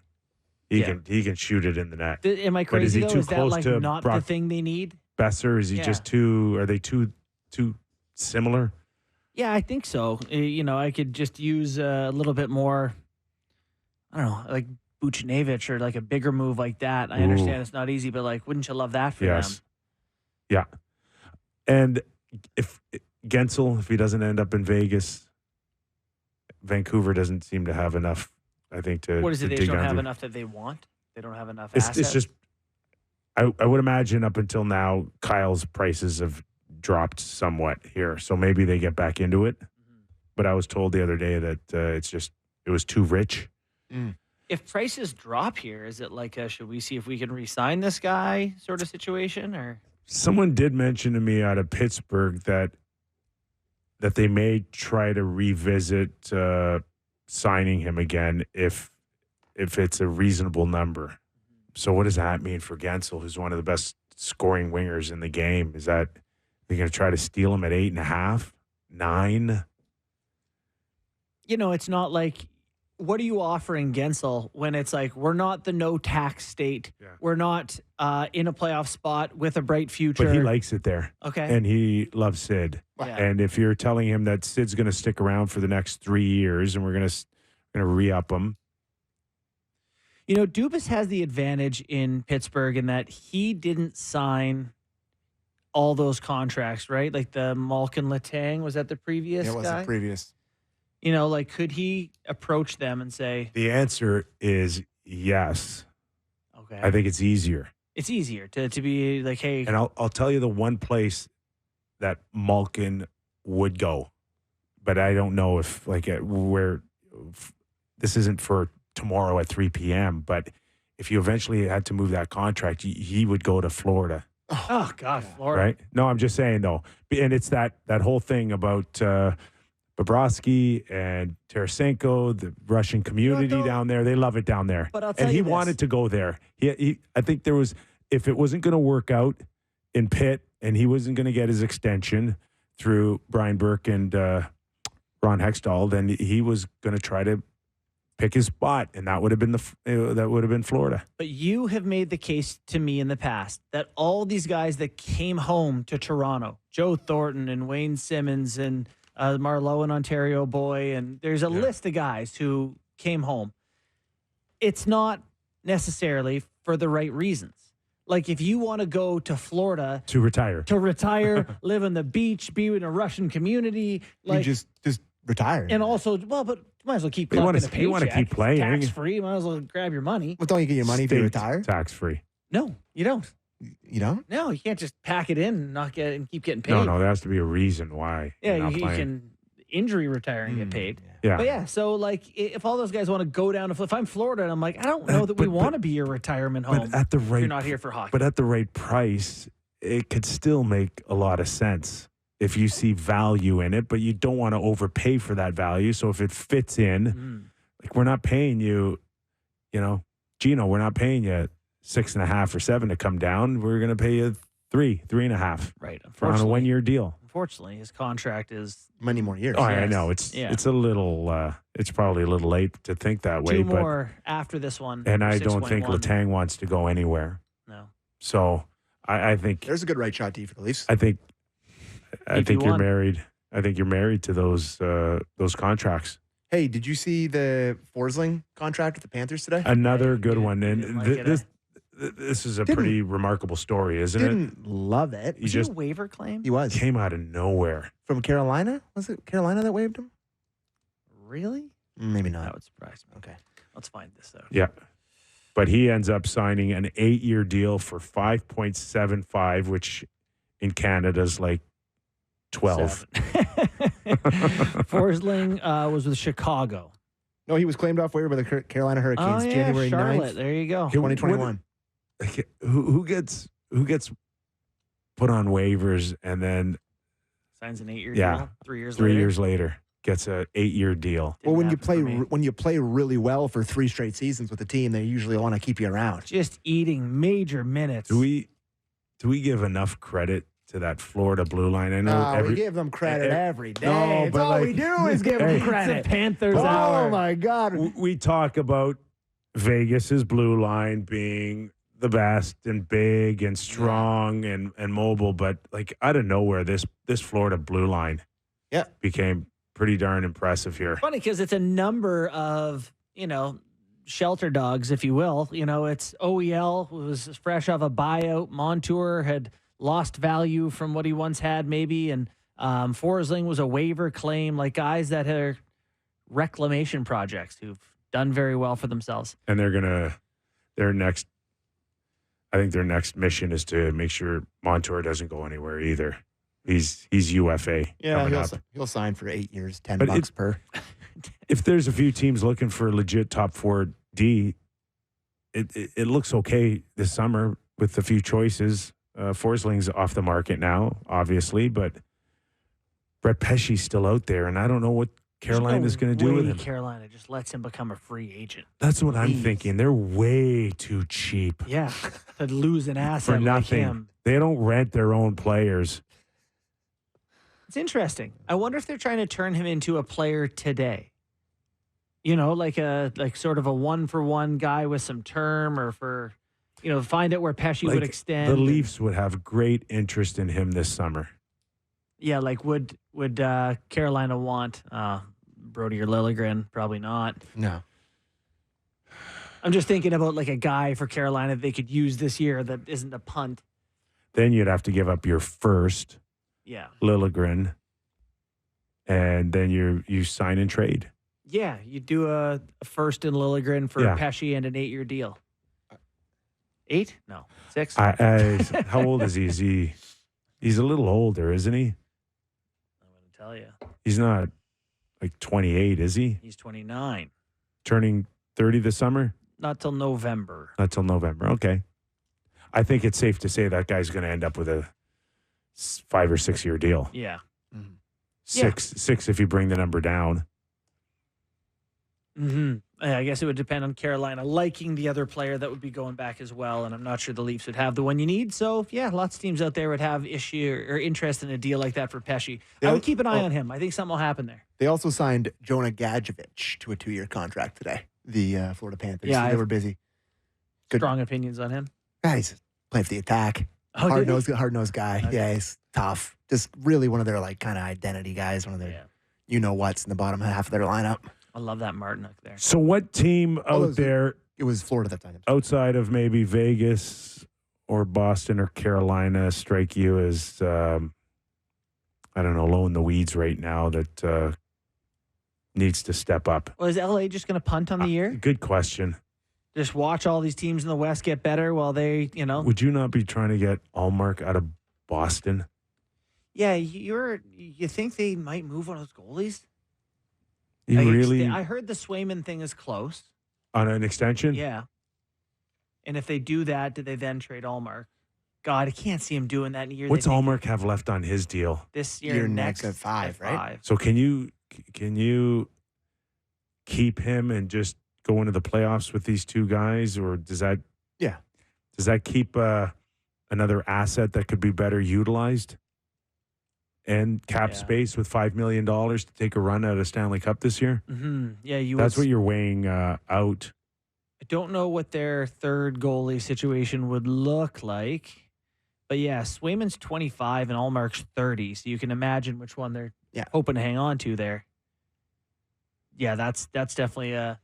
He can shoot it in the net. Am I But is crazy he though? too Is that close like to not the Brock thing they need? Besser? Is he Yeah. just too? Are they too similar? Yeah, I think so. I could just use a little bit more, I don't know, like Buchnevich or like a bigger move like that. I understand it's not easy, but like, wouldn't you love that for them? Yeah. And if Gensel, if he doesn't end up in Vegas, Vancouver doesn't seem to have enough, I think, to What is it? to They dig don't have under. enough that they want? They don't have enough It's assets? just, I would imagine up until now, Kyle's prices have dropped somewhat here. So maybe they get back into it. But I was told the other day that it was too rich. If prices drop here, is it like a, should we see if we can re-sign this guy sort of situation? Or Someone did mention to me out of Pittsburgh that they may try to revisit signing him again if it's a reasonable number. So what does that mean for Gensel, who's one of the best scoring wingers in the game? Is that they're going to try to steal him at 8.5, 9? it's not like, what are you offering Gensel when it's like, we're not the no tax state. Yeah. We're not in a playoff spot with a bright future. But he likes it there. Okay. And he loves Sid. Yeah. And if you're telling him that Sid's going to stick around for the next 3 years and we're going to re-up him. Dubas has the advantage in Pittsburgh in that he didn't sign all those contracts, right? Like the Malkin Letang, was that the previous it was guy? the previous. Could he approach them and say, The answer is yes. okay, I think it's easier. it's easier to be like, hey, And I'll tell you the one place that Malkin would go, but I don't know if this isn't for tomorrow at 3 p.m. But if you eventually had to move that contract, he would go to Florida, oh God, Florida. right? No, I'm just saying though, and it's that whole thing about Bobrovsky and Tarasenko, the Russian community though? down there. They love it down there, But I'll tell and he you this. wanted to go there. I think there was, if it wasn't going to work out in Pitt and he wasn't going to get his extension through Brian Burke and Ron Hextall, then he was going to try to pick his spot, and that would have been Florida. But you have made the case to me in the past that all these guys that came home to Toronto, Joe Thornton and Wayne Simmons and Marleau, an Ontario boy, and there's a list of guys who came home. It's not necessarily for the right reasons. Like if you want to go to Florida To retire. live on the beach, be in a Russian community, You like just retire. and also, but might as well keep You wanna- collecting a you wanna paycheck. keep playing. Tax free. Might as well grab your money. Well, don't you get your money if you retire? Tax-free. No, you don't. You don't? No, you can't just pack it in and not get and keep getting paid. No, there has to be a reason why. Yeah, you're not you playing. can injury retire and get paid. Yeah. But yeah, so like if all those guys want to go down to, if I'm Florida and I'm like, I don't know that we But- want to be your retirement home. But at the if right, you're not here for hockey. But at the right price, it could still make a lot of sense. if you see value in it, but you don't want to overpay for that value. So if it fits in, like we're not paying you, Gino, we're not paying you 6.5 or 7 to come down. We're going to pay you 3.5. Right. On a 1-year deal. Unfortunately, his contract is Many more years. Oh, I know. It's a little, it's probably a little late to think that way. 2 more after this one. And I don't think Letang wants to go anywhere. No. So I think There's a good right shot D for the Leafs. I think you're won. married. I think you're married to those contracts. Hey, did you see the Forsling contract with the Panthers today? Another good one. And like it, this is a pretty remarkable story, isn't it? Didn't love it. Was he a waiver claim? He was. Came out of nowhere. From Carolina? Was it Carolina that waived him? Really? Maybe That not. would surprise me. Okay. Let's find this out. Yeah. But he ends up signing an 8-year deal for 5.75, which in Canada is like 12. Forsling was with Chicago. No, he was claimed off waiver by the Carolina Hurricanes January Charlotte. 9th, There you go. 2021. Who gets put on waivers and then Signs an 8-year Yeah. deal. 3 years 3 later. years later gets a 8-year deal? Well, when Didn't you happen play for me. really well for 3 straight seasons with the team, they usually want to keep you around. Just eating major minutes. Do we give enough credit to that Florida blue line? I know We give them credit every day. No, It's but all we like- do is give Hey. them credit. It's a Panthers Oh hour. my God! we talk about Vegas's blue line being the best and big and strong and mobile, but like out of nowhere, this Florida blue line became pretty darn impressive here. Funny because it's a number of, shelter dogs, if you will. It's OEL who was fresh off a buyout. Montour had lost value from what he once had, maybe. And Forsling was a waiver claim, like guys that are reclamation projects who've done very well for themselves. And their next mission is to make sure Montour doesn't go anywhere either. He's UFA. Yeah, coming up. he'll sign for 8 years, $10 But per. If there's a few teams looking for a legit top 4 D, it looks okay this summer with a few choices. Forsling's off the market now, obviously, but Brett Pesce's still out there, and I don't know what Carolina's going to do with him. Carolina just lets him become a free agent. That's what I'm thinking. They're way too cheap Yeah, to lose an asset for nothing. like him. They don't rent their own players. It's interesting. I wonder if they're trying to turn him into a player today. Like sort of a 1-for-1 guy with some term, or for, find out where Pesce would extend. The Leafs would have great interest in him this summer. Yeah, like would Carolina want Brody or Liljegren? Probably not. No. I'm just thinking about like a guy for Carolina that they could use this year that isn't a punt. Then you'd have to give up your first, Yeah. Liljegren, and then you sign and trade. Yeah, you do a first in Liljegren for Pesce and an 8-year deal. 8? No, 6. How old is he? He's a little older, isn't he? I'm going to tell you. He's not like 28, is he? He's 29. Turning 30 this summer? Not till November. Not till November. Okay. I think it's safe to say that guy's going to end up with a 5 or 6 year deal. Yeah. Six if you bring the number down. Mm-hmm. I guess it would depend on Carolina liking the other player that would be going back as well, and I'm not sure the Leafs would have the one you need. So, yeah, lots of teams out there would have issue or interest in a deal like that for Pesce. I would keep an eye on him. I think something will happen there. They also signed Jonah Gadjevich to a 2-year contract today. The Florida Panthers. Yeah, they were busy. Good. Strong opinions on him. Guys, playing for the attack. Oh, Hard-nosed guy. Okay. Yeah, he's tough. Just really one of their like kind of identity guys. One of their what's in the bottom half of their lineup. I love that Martinook there. So what team out there It was Florida that time. outside of maybe Vegas or Boston or Carolina strike you as, I don't know, low in the weeds right now that needs to step up? Well, is LA just going to punt on the year? Good question. Just watch all these teams in the West get better while they, Would you not be trying to get Allmark out of Boston? Yeah, you think they might move one of those goalies? I heard the Swayman thing is close. On an extension? Yeah. And if they do that, do they then trade Allmark? God, I can't see him doing that in a year. What's that Allmark have left on his deal? this year? Year Next next at 5, right? So can you keep him and just go into the playoffs with these two guys, or does that keep another asset that could be better utilized and cap space with $5 million to take a run at a Stanley Cup this year? Mm-hmm. Yeah, That's what you're weighing out. I don't know what their third goalie situation would look like. But yeah, Swayman's 25 and Allmark's 30. So you can imagine which one they're hoping to hang on to there. Yeah, that's definitely a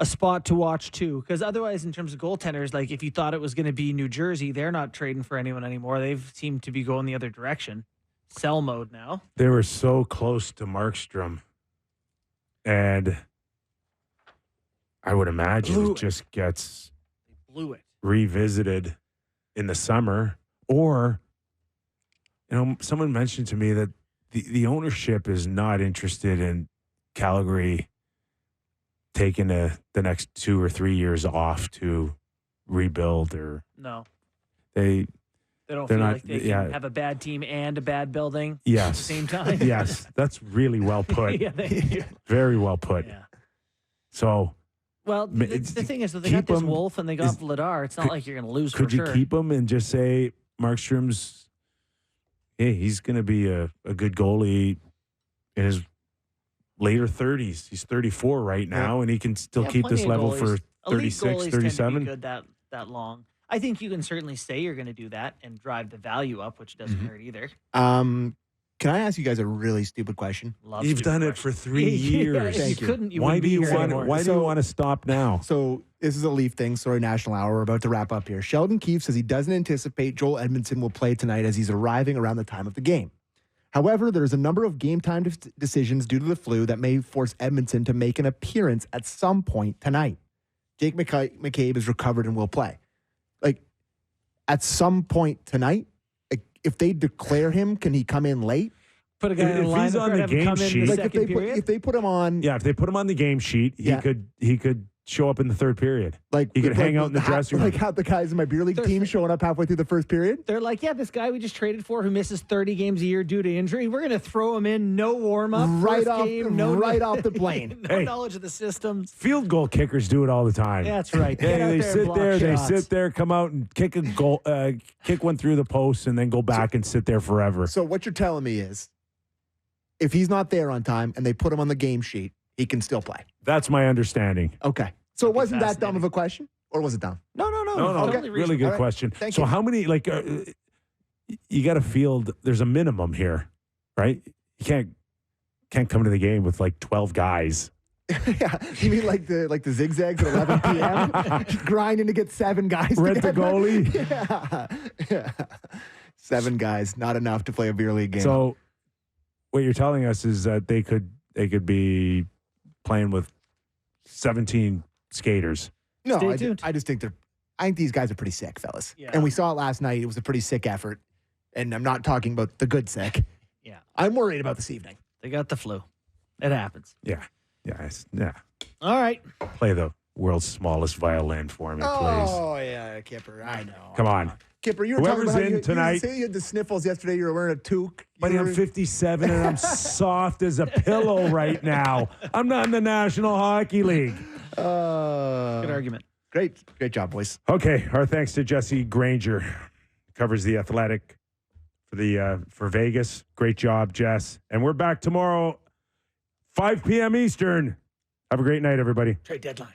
spot to watch too. Because otherwise, in terms of goaltenders, like if you thought it was going to be New Jersey, they're not trading for anyone anymore. They've seemed to be going the other direction. Sell mode now. They were so close to Markstrom. And I would imagine it just gets revisited in the summer. Or, someone mentioned to me that the ownership is not interested in Calgary taking the next 2 or 3 years off to rebuild, or no, they don't feel like they can have a bad team and a bad building at the same time. Yes, that's really well put. Very well put. Yeah. So, well, the thing is that they got this Wolf and they got Vladar. It's not like you're going to lose. Could you keep him and just say Markstrom's? Hey, he's going to be a good goalie in his later 30s. He's 34 right now, and he can still keep this level for 36, 37. Good that long. I think you can certainly say you're going to do that and drive the value up, which doesn't hurt either. Can I ask you guys a really stupid question? You've done it for 3 years. Thank you. Why do you want to stop now? So this is a Leaf thing. Sorry, National Hour. We're about to wrap up here. Sheldon Keefe says he doesn't anticipate Joel Edmundson will play tonight as he's arriving around the time of the game. However, there's a number of game time decisions due to the flu that may force Edmundson to make an appearance at some point tonight. Jake McCabe is recovered and will play. Like, at some point tonight, if they declare him, can he come in late? Put a guy in line he's on the game sheet. If they put him on, if they put him on the game sheet, he could show up in the third period. Like he could hang out in the dressing room. Like how the guys in my beer league team showing up halfway through the first period. They're like, this guy we just traded for who misses 30 games a year due to injury. We're going to throw him in, no warm up, right off the plane. No knowledge of the systems. Field goal kickers do it all the time. Yeah, that's right. They sit there, come out and kick a goal, kick one through the post, and then go back and sit there forever. So what you're telling me is, if he's not there on time and they put him on the game sheet, he can still play. That's my understanding. Okay. So it wasn't that dumb of a question? Or was it dumb? No. Okay. Totally really good question. Thank you. you. How many, you got to field, there's a minimum here, right? You can't come to the game with 12 guys. Yeah. You mean like the zigzags at 11 p.m.? Grinding to get 7 guys Rent the goalie? Yeah. 7 guys, not enough to play a beer league game. So what you're telling us is that they could be playing with 17 skaters. No, Stay tuned. I just think I think these guys are pretty sick, fellas. Yeah. And we saw it last night. It was a pretty sick effort. And I'm not talking about the good sick. Yeah. I'm worried about this evening. They got the flu. It happens. Yeah. All right. Play the world's smallest violin for me, please. Oh, yeah, Kipper. I know. Come on. Kipper, you were Whoever's talking about in tonight. You had the sniffles yesterday. You were wearing a toque. Buddy, I'm 57 and I'm soft as a pillow right now. I'm not in the National Hockey League. Good argument. Great job, boys. Okay, our thanks to Jesse Granger, covers the Athletic for Vegas. Great job, Jess. And we're back tomorrow, 5 p.m. Eastern. Have a great night, everybody. Trade deadline.